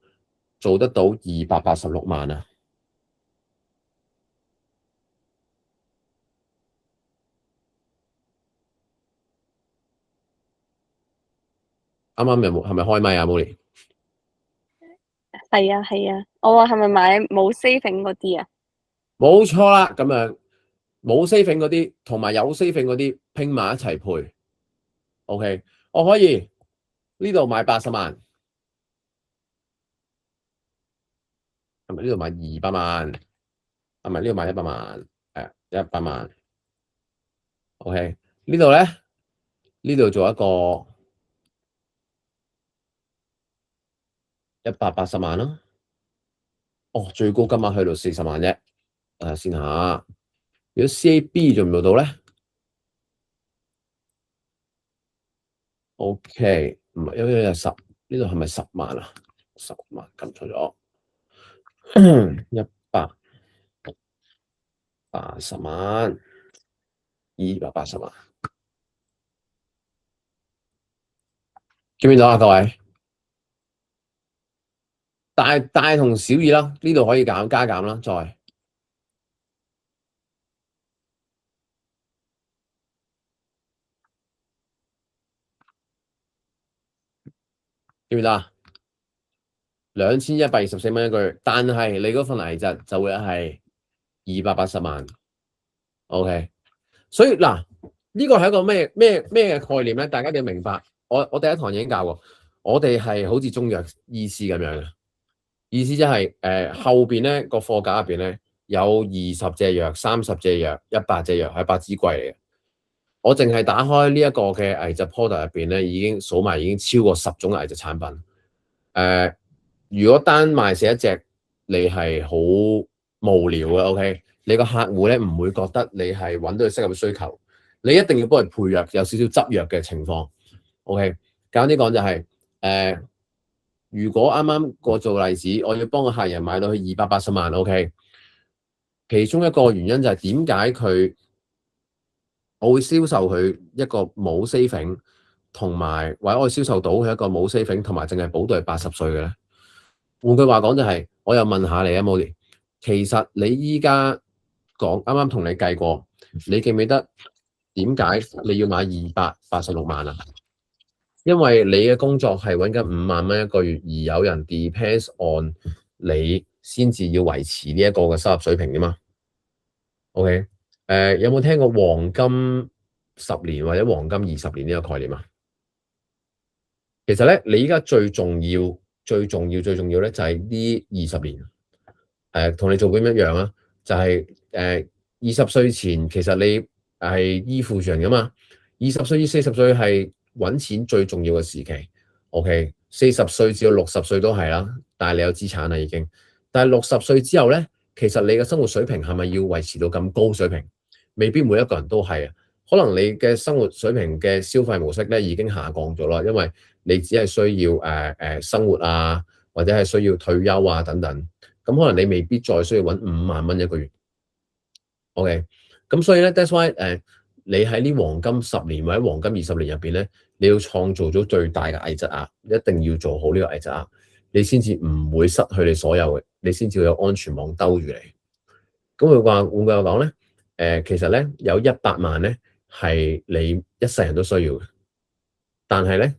做得到286萬啊？啱啱係咪開麥啊 ，Molly？ 係啊，我話係咪買冇 saving 嗰啲啊？冇錯啦，咁樣冇 saving 嗰啲同埋有 saving 嗰啲拼埋一齊配。OK， 我可以呢度買80萬，係咪呢度買200萬？係咪呢度買100萬？係100萬。OK， 呢度咧，呢度做一個180萬咯。哦，最高金額去到40萬啫。睇下先下，如果 CAB 做唔做到咧 ？OK， 唔係，因為有10，呢度係咪10萬啊？10萬撳錯咗，180萬，280萬，見唔見到啊？各位，大同小異啦，呢度可以加減啦，再。記唔記得啊？2124蚊一個月，但係你嗰份危疾就會係280萬。OK， 所以嗱，呢個係一個咩嘅概念咧？大家要明白。我第一堂已經教過，我哋係好似中藥醫師咁樣嘅，意思即係後邊咧個貨架入邊咧有20隻藥、30隻藥、100隻藥係百子櫃嚟嘅。我淨係打開呢一個嘅危疾 product 入邊咧，已經數埋已經超過10種危疾產品。如果單賣死一隻，你係好無聊嘅。OK， 你個客戶咧唔會覺得你係揾到佢適合嘅需求，你一定要幫佢配藥，有少少執藥嘅情況。OK， 簡單啲講就係如果啱啱個做例子，我要幫個客人買到去280萬 ，OK， 其中一個原因就係點解我會銷售佢一個冇 saving 同埋，或者我銷售到佢一個冇 saving 同埋淨係保到係80歲嘅咧。換句話講就係，我又問下你啊 ，Molly， 其實你依家講啱啱同你計過，你記唔記得點解你要買286萬啊？因為你嘅工作係揾緊5萬蚊一個月，而有人 depends on 你先至要維持呢一個嘅收入水平啫嘛。OK， 有冇聽過黃金10年或者黃金20年呢個概念啊？其實咧，你依家最重要咧，就係呢20年。同你做緊一樣啊，就係20歲前其實你係依附住人噶嘛。20歲至40歲係揾錢最重要嘅時期。OK， 40歲至到60歲都係啦，但係你有資產啦已經。但係60歲之後咧，其實你嘅生活水平係咪要維持到咁高水平？未必每一個人都係啊。可能你嘅生活水平嘅消費模式咧已經下降咗啦，因為你只係需要生活啊，或者係需要退休啊等等。咁可能你未必再需要揾5萬蚊一個月。OK， 咁所以咧 ，that's why 你喺呢黃金10年或者黃金20年入邊咧，你要創造咗最大嘅危疾額，一定要做好呢個危疾額，你先至唔會失去你所有嘅，你先至會有安全網兜住你。咁佢話換句話講咧，其實咧有100萬咧係你一世人都需要嘅，但係咧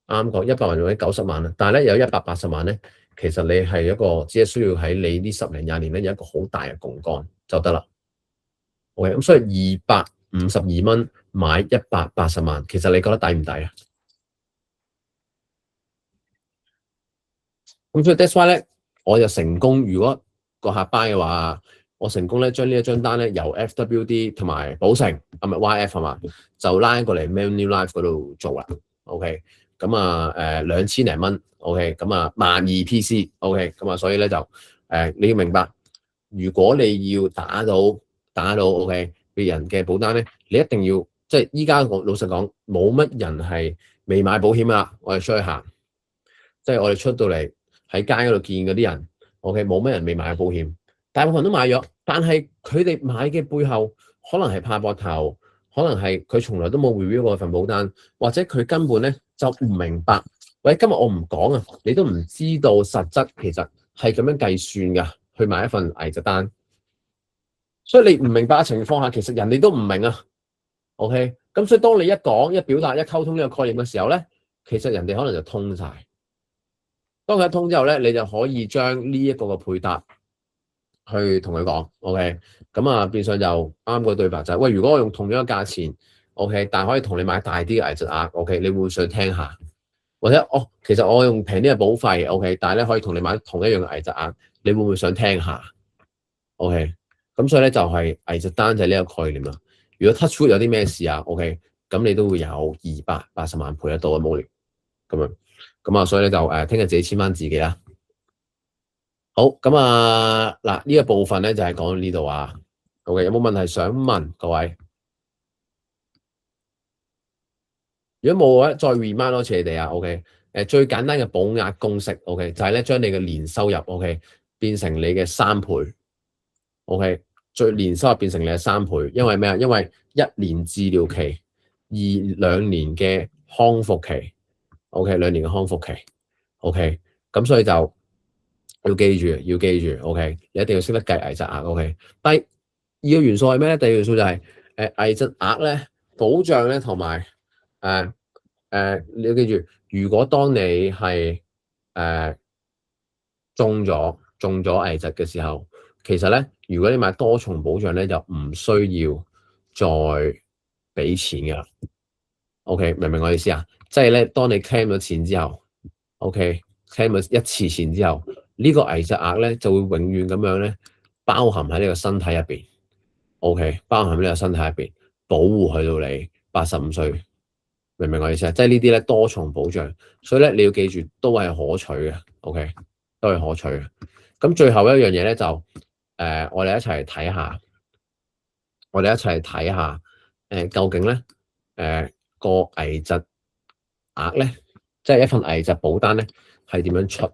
啱講100萬或者90萬啦，但係咧有180萬咧，其實你係一個只係需要喺你呢10年20年咧有一個好大嘅槓桿就得啦。OK， 咁所以252蚊買180萬，其實你覺得抵唔抵啊？咁所以 that's why 咧，我就成功。如果個客 buy 嘅話，我成功咧將呢一張單咧由 FWD 同埋寶城唔係 YF 係嘛，就拉過嚟 Manulife 嗰度做啦。OK， 咁啊2000零蚊。OK， 咁啊12000 PC。OK， 咁啊所以咧就你要明白，如果你要打到 OK 別人嘅保單咧，你一定要即係依家我老實講，冇乜人係未買保險啊。我哋出去行，即係我哋出到嚟喺街嗰度見嗰啲人 ，OK， 冇乜人未買保險，大部分都買咗，但係佢哋買嘅背後可能係拍膊頭，可能係佢從來都冇 review 過份保單，或者佢根本咧就唔明白。喂，今日我唔講啊，你都唔知道實質其實係咁樣計算噶，去買一份危疾單。所以你唔明白嘅情況下，其實人哋都唔明啊。OK， 咁所以當你一講、一表達、一溝通呢個概念嘅時候咧，其實人哋可能就通晒。當佢一通之後咧，你就可以將呢一個嘅配搭去同佢講。OK， 咁啊變相就啱個對白就係、喂，如果我用同樣嘅價錢 ，OK， 但係可以同你買大啲嘅危疾額 ，OK， 你會唔會想聽下？或者其實我用平啲嘅保費 ，OK， 但係咧可以同你買同一樣嘅危疾額，你會唔會想聽下 ？OK， 咁所以咧就係危疾單就係呢個概念啦。如果 touch wood 有啲咩事啊 ，OK， 咁你都會有280萬賠得到嘅 Molly 咁樣。咁啊，所以咧就聽日自己簽翻自己啦。好，咁啊嗱，呢個部分咧就係講到呢度啊。OK， 有冇問題想問各位？如果冇嘅話，再 remind 多次你哋啊。OK， 最簡單嘅保額公式 ，OK， 就係咧將你嘅年收入 OK 變成你嘅3倍。OK， 年收入變成你嘅3倍，因為咩啊？因為1年治療期，2年嘅康復期。OK， 2年嘅康復期。OK， 咁所以就要記住。OK， 你一定要識得計危疾額。OK， 第二個元素係咩咧？第二個元素就係危疾額咧，保障咧，同埋你要記住，如果當你係中咗危疾嘅時候，其實咧，如果你買多重保障咧，就唔需要再俾錢噶啦。OK， 明唔明我意思啊？即係咧，當你 claim 咗錢之後 OK，claim 咗一次錢之後，呢個危疾額咧就會永遠咁樣咧包含喺呢個身體入邊。OK，包含喺呢個身體入邊，保護去到你85歲，明唔明我意思啊？即係呢啲咧多重保障，所以咧你要記住都係可取嘅。OK，都係可取嘅。咁最後一樣嘢咧就我哋一齊睇下，究竟咧個危疾額咧，即係一份危疾保單咧係點樣出？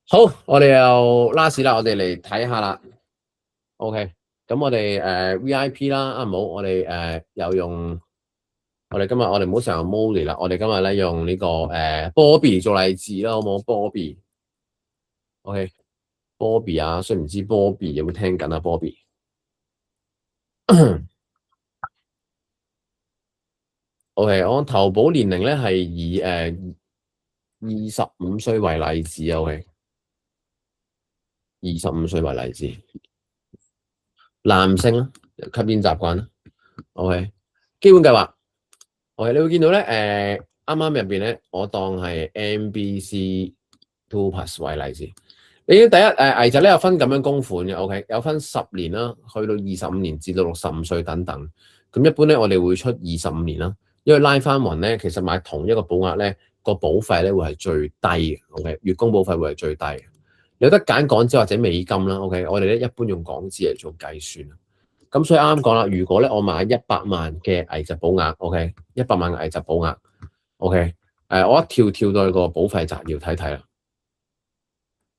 好，我哋又 last 啦，我哋嚟睇下啦。OK，咁我哋VIP 啦，唔好，我哋又用我哋今日我哋唔好成日 Molly 啦，我哋今日咧用呢個Bobby 做例子啦，好唔好 ？Bobby，OK，Bobby 啊，雖然唔知 Bobby 有冇聽緊啊，Bobby。OK，我投保年齡咧係以25歲為例子啊，OK，25歲為例子，男性啦，吸煙習慣啦，OK，基本計劃，OK，你會見到咧，啱啱入邊咧，我當係 MBC Two Plus 為例子，你第一危疾咧有分咁樣供款嘅，OK，有分10年啦，去到25年至到65歲等等，咁一般咧我哋會出25年啦。因為拉翻勻咧，其實買同一個保額咧，個保費咧會係最低嘅。OK，月供保費會係最低嘅。有得揀港紙或者美金啦。OK，我哋咧一般用港紙嚟做計算。咁所以啱啱講啦，如果咧我買100萬嘅危疾保額，OK，100萬嘅危疾保額，OK，我一跳到去個保費摘要睇睇啦。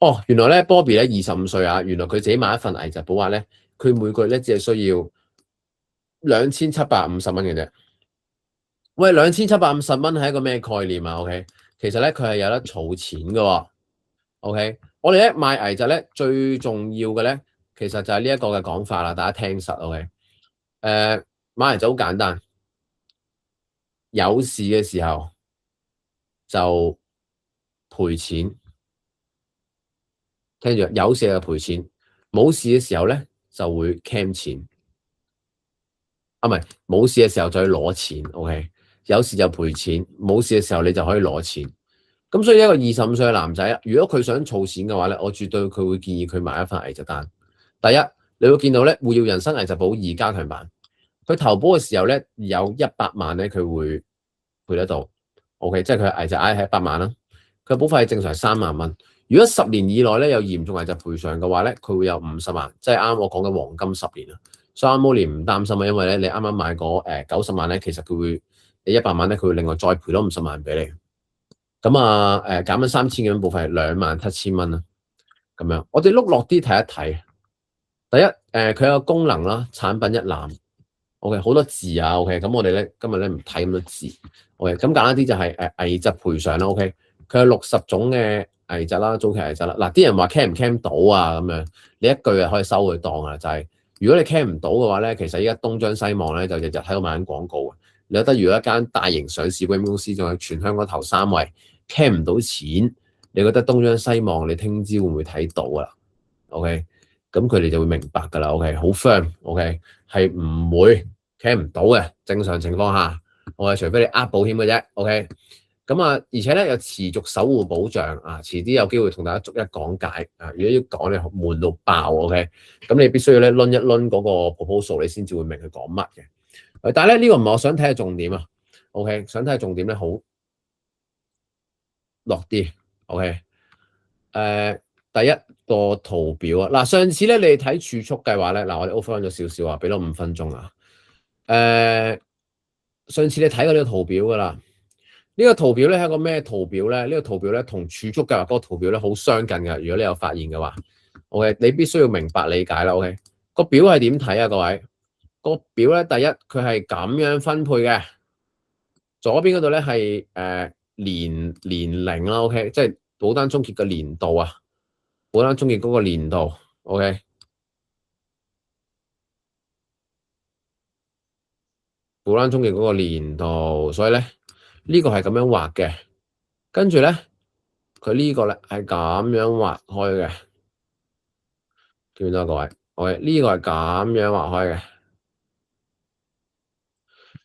哦，原來咧 Bobby 咧25歲啊，原來佢自己買一份危疾保額咧，佢每個月咧只係需要2750蚊嘅啫。喂，2750蚊係一個咩概念啊 ？OK，其實咧佢係有得儲錢嘅喎。OK，我哋咧買危疾咧最重要嘅咧，其實就係呢一個嘅講法啦，大家聽實 OK。買危疾好簡單，有事嘅時候就賠錢，聽住，有事就賠錢，冇事嘅時候咧就會 claim 錢。啊，唔係，冇事嘅時候就去攞錢 ，OK。有事就賠錢，冇事嘅時候你就可以攞錢。咁所以一個25歲嘅男仔，如果佢想儲錢嘅話咧，我絕對佢會建議佢買一份危疾單。第一，你會見到咧，會要人生危疾保2加強版。佢投保嘅時候咧，有100萬咧，佢會賠得到。OK， 即係佢危疾額係100萬啦。佢保費係正常3萬蚊。如果10年以內咧有嚴重危疾賠償嘅話咧，佢會有50萬，即係啱我講嘅黃金10年啊。所以啱 Molly 唔擔心啊，因為咧你啱啱買嗰90萬咧，其實佢會你100萬咧，佢會另外再賠多50萬俾你。咁啊減咗3000幾蚊保費，27000蚊啦。咁樣我哋碌落啲睇一睇。第一佢有個功能啦，產品一覽。OK， 好多字啊。OK， 咁我哋咧今日咧唔睇咁多字。OK， 咁簡單啲就係危疾賠償啦。OK， 佢有60種嘅危疾啦，早期危疾啦。嗱，啲人話 claim 唔 claim 到啊咁樣，你一句就可以收佢檔啊，就係、是。如果你 claim 唔到嘅話咧，其實依家東張西望咧就日日喺度買緊廣告。你覺得如果一間大型上市保險公司仲係全香港頭3位 claim 唔到錢，你覺得東張西望，你聽朝會唔會睇到啊 ？OK， 咁佢哋就會明白㗎啦。OK， 好 firm。OK， 係唔會 claim 唔到嘅，正常情況下，我係除非你保險嘅啫。OK。咁啊，而且咧有持續守護保障啊，遲啲有機會同大家逐一講解啊。如果要講咧悶到爆 ，OK， 咁你必須要咧攆一攆嗰個 proposal，你先至會明佢講乜嘅。但係咧呢個唔係我想睇嘅重點啊。OK， 想睇嘅重點咧好落啲。OK， 第一個圖表啊，嗱上次咧你睇儲蓄計劃咧，嗱我哋 overrun 咗少少啊，俾多5分鐘啊。上次你睇過呢個圖表㗎啦。呢個圖表咧係一個咩圖表咧？呢個圖表咧同儲蓄計劃嗰個圖表咧好相近嘅。如果你有發現嘅話 ，OK， 你必須要明白理解啦。OK， 個表係點睇啊？各位，個表咧第一佢係咁樣分配嘅，左邊嗰度咧係年齡啦。OK， 即係保單終結嘅年度啊，保單終結嗰個年度。OK， 保單終結嗰個年度，所以咧。呢個係咁樣畫嘅，跟住咧，佢呢個咧係咁樣畫開嘅，見到各位，我呢個係咁樣畫開嘅，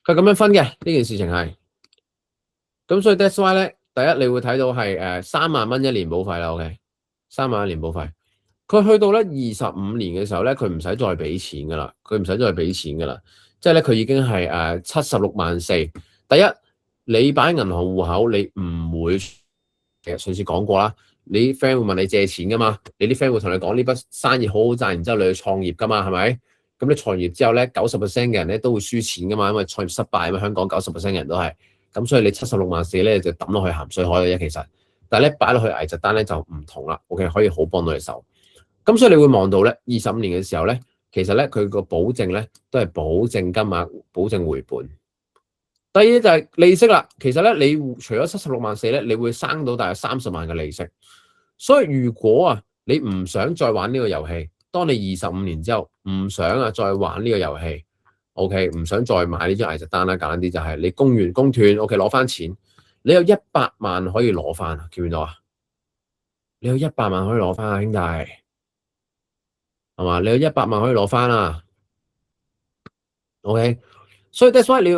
佢咁樣分嘅呢件事情係咁所以 that's why 咧，第一你會睇到係3萬蚊一年保費啦 ，OK， 3萬一年保費。佢去到咧25年嘅時候咧，佢唔使再俾錢噶啦，佢唔使再俾錢噶啦，即係咧佢已經係76萬4。第一，你擺銀行戶口，你唔會，其實上次講過啦，你 friend 會問你借錢噶嘛，你啲 friend 會同你講呢筆生意好好賺，然之後你去創業噶嘛，係咪？咁你創業之後咧，90% 嘅人咧都會輸錢噶嘛，因為創業失敗啊嘛，香港90% 嘅人都係。咁所以你76萬4咧就抌落去鹹水海嘅啫，其實，但係咧擺落去危疾單咧就唔同啦 ，OK 可以好幫到你手。咁所以你會望到咧，25年嘅時候咧，其實咧佢個保證咧都係保證金額、保證回本。第二就係利息啦，其實咧你除咗76萬4咧，你會生到大約30萬嘅利息。所以如果啊你唔想再玩呢個遊戲，當你25年之後唔想啊再玩呢個遊戲。OK， 唔想再買呢張危疾單啦，簡單啲就係你供完供斷 ，OK 攞翻錢，你有100萬可以攞翻，見唔見到啊？你有100萬可以攞翻啊，兄弟，係嘛？你有100萬可以攞翻啊 ，OK， 所以 that's why 你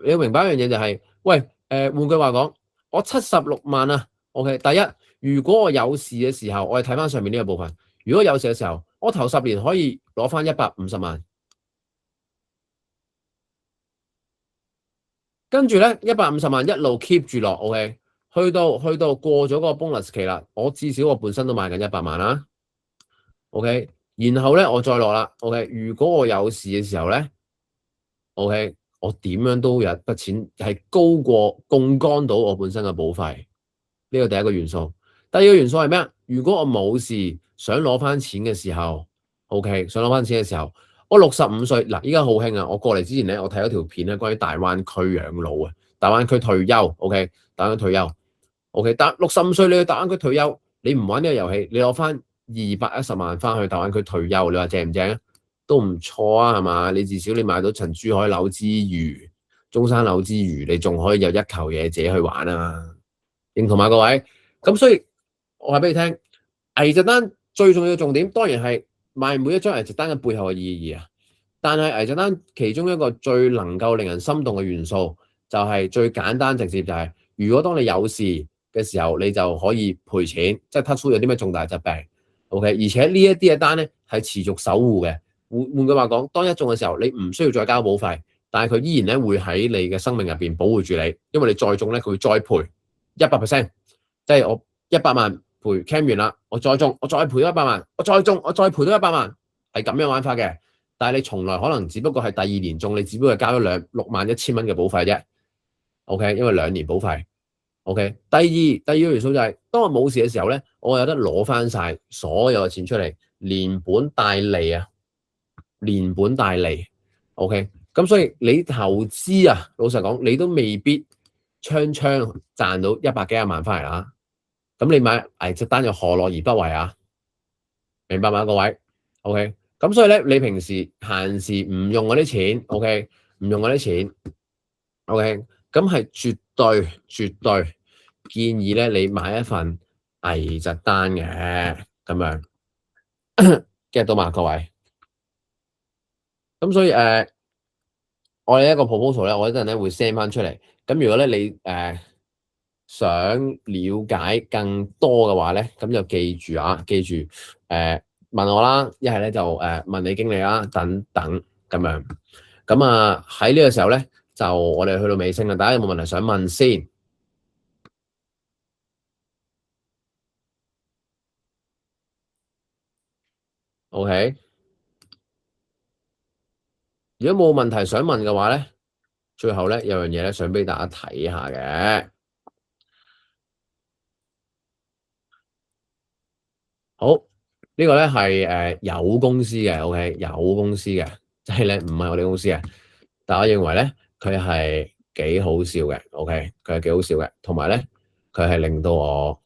要明白一樣嘢就係，喂，換句話講，我76萬啊 ，OK， 第一，如果我有事嘅時候，我哋睇翻上面呢個部分，如果有事嘅時候，我頭10年可以攞翻150萬。跟住咧，150萬一路 keep 住落 ，OK， 去到過咗個 bonus 期啦，我至少我本身都買緊100萬啦 ，OK， 然後咧我再落啦 ，OK， 如果我有事嘅時候咧 ，OK， 我點樣都有一筆錢係高過槓桿到我本身嘅保費，呢個第一個元素。第二個元素係咩啊？如果我冇事想攞翻錢嘅時候 ，OK， 想攞翻錢嘅時候。我65歲嗱，依家好興啊！我過嚟之前咧，我睇咗條片咧，關於大灣區養老啊，大灣區退休，OK， 大灣區退休，OK， 但65歲你去大灣區退休，你唔玩呢個遊戲，你攞翻210萬翻去大灣區退休，你話正唔正啊？都唔錯啊，係嘛？你至少你買到陳珠海樓之餘，中山樓之餘，你仲可以有一球嘢自己去玩啊！認同嘛，各位？咁所以我話俾你聽，危疾單最重要嘅重點當然係買每一張危疾單嘅背後嘅意義啊！但係危疾單其中一個最能夠令人心動嘅元素，就係最簡單直接就係，如果當你有事嘅時候，你就可以賠錢，即係 touch wood 有啲咩重大疾病 ，OK， 而且呢一啲嘅單咧係持續守護嘅。換句話講，當一中嘅時候，你唔需要再交保費，但係佢依然咧會喺你嘅生命入邊保護住你，因為你再中咧佢會再賠100%，即係我100萬賠 claim 完啦，我再中，我再賠100萬，我再中，我再賠到100萬，係咁樣玩法嘅。但係你從來可能只不過係第2年中，你只不過係交咗6萬1千蚊嘅保費啫。OK， 因為2年保費。OK， 第二個元素就係，當我冇事嘅時候咧，我有得攞翻晒所有嘅錢出嚟，連本帶利啊，連本帶利。OK， 咁所以你投資啊，老實講，你都未必槍賺到100幾廿萬翻嚟啦。咁你買危疾單又何樂而不為啊？明白嗎，各位 ？OK。咁所以咧，你平時閒時唔用嗰啲錢 ，OK， 唔用嗰啲錢 ，OK， 咁係絕對建議咧，你買一份危疾單嘅，咁樣 get 到嘛，各位？咁所以我哋一個 proposal 咧，我一陣咧會 send 翻出嚟。咁如果咧你想了解更多嘅話咧，咁就記住問我啦，一係咧就問你經理啦，等等咁樣。咁啊喺呢個時候咧，就我哋去到尾聲啦。大家有冇問題想問先 ？OK， 如果冇問題想問嘅話咧，最後咧有樣嘢咧想俾大家睇下嘅。好，呢個咧係有公司嘅 ，OK， 有公司嘅，即係咧唔係我哋公司嘅，但我認為咧佢係幾好笑嘅 ，OK， 佢係幾好笑嘅，同埋咧佢係令到我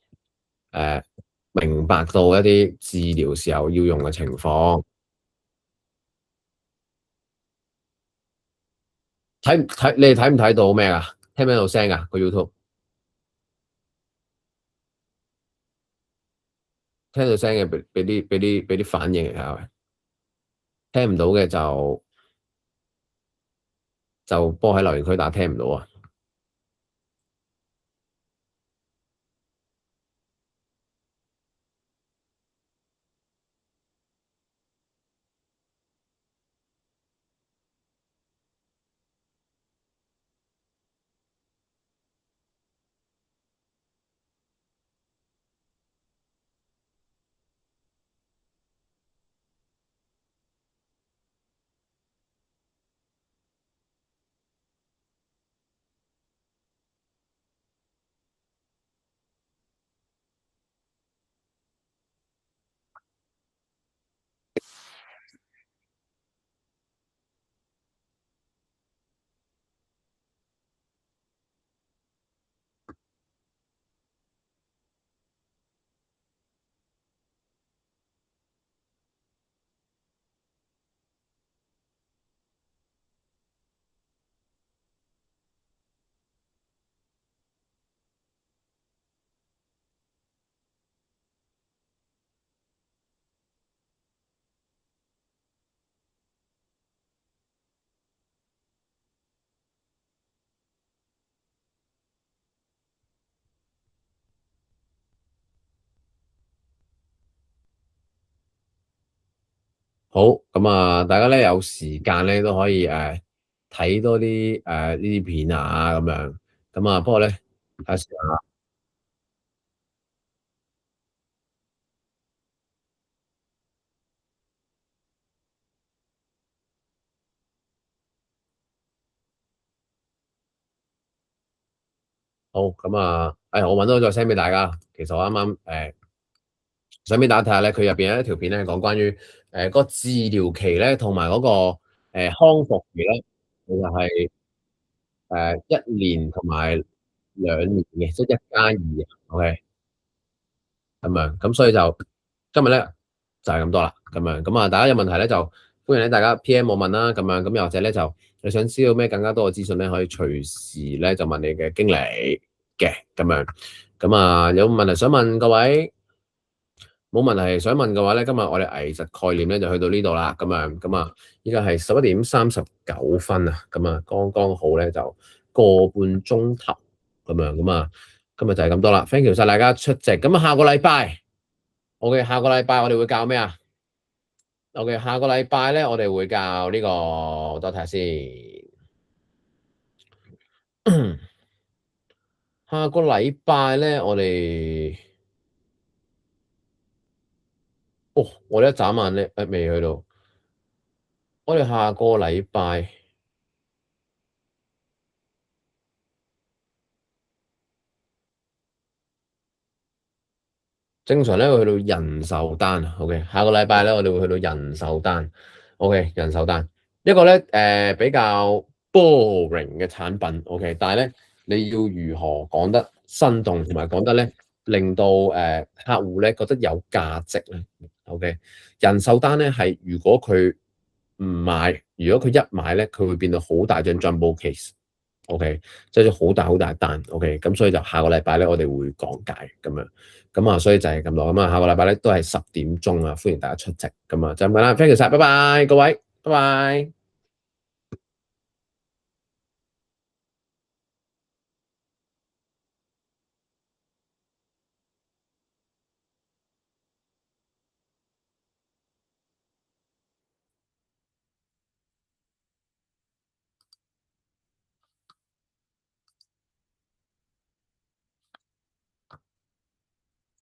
明白到一啲治療時候要用嘅情況。你哋睇唔睇到咩啊？聽唔聽到聲啊？個 YouTube 聽到聲嘅俾啲反應嚟下，聽唔到嘅就幫我喺留言區打聽唔到啊。好，咁啊，大家咧有時間咧都可以睇多啲呢啲片啊咁樣，咁啊不過咧睇下時間啦。好，咁啊，我揾到再 send 俾大家。其實我啱啱想俾大家睇下咧，佢入邊有一條片咧講關於嗰個治療期咧，同埋嗰個康復期咧，其實係1年同埋2年嘅，即係1+2OK。咁樣，咁所以就今日咧就係咁多啦，咁樣，咁啊，大家有問題咧就歡迎咧大家 PM 我問啦，咁樣，咁又或者咧就你想知道咩更加多嘅資訊咧，可以隨時咧就問你嘅經理嘅，咁樣，咁啊有問題想問各位，冇問題想問嘅話咧，今日我哋藝術概念咧就去到呢度啦，咁樣，咁啊，依家係11:39啊，咁啊，剛剛好咧就個半鐘頭咁樣，咁啊，今日就係咁多啦 ，thank you 晒大家出席，咁啊下個禮拜。OK，下個禮拜我哋會教咩啊？OK，下個禮拜咧，我哋會教呢個，等我睇下先。下個禮拜咧，我哋一眨眼咧，未去到。我哋下個禮拜正常咧會去到人壽單啊。OK，下個禮拜咧我哋會去到人壽單。OK，人壽單一個咧比較 boring 嘅產品。OK，但係咧你要如何講得生動同埋講得咧令到客戶咧覺得有價值咧？OK，人壽單咧係如果佢唔買，如果佢一買咧，佢會變到好大張 jumbo case。OK，即係好大好大單。OK，咁所以就下個禮拜咧我哋會講解咁樣。咁啊，所以就係咁多。咁啊，下個禮拜咧都係10點鐘啊，歡迎大家出席。咁啊，就咁啦，thank you晒，拜拜，各位，拜拜。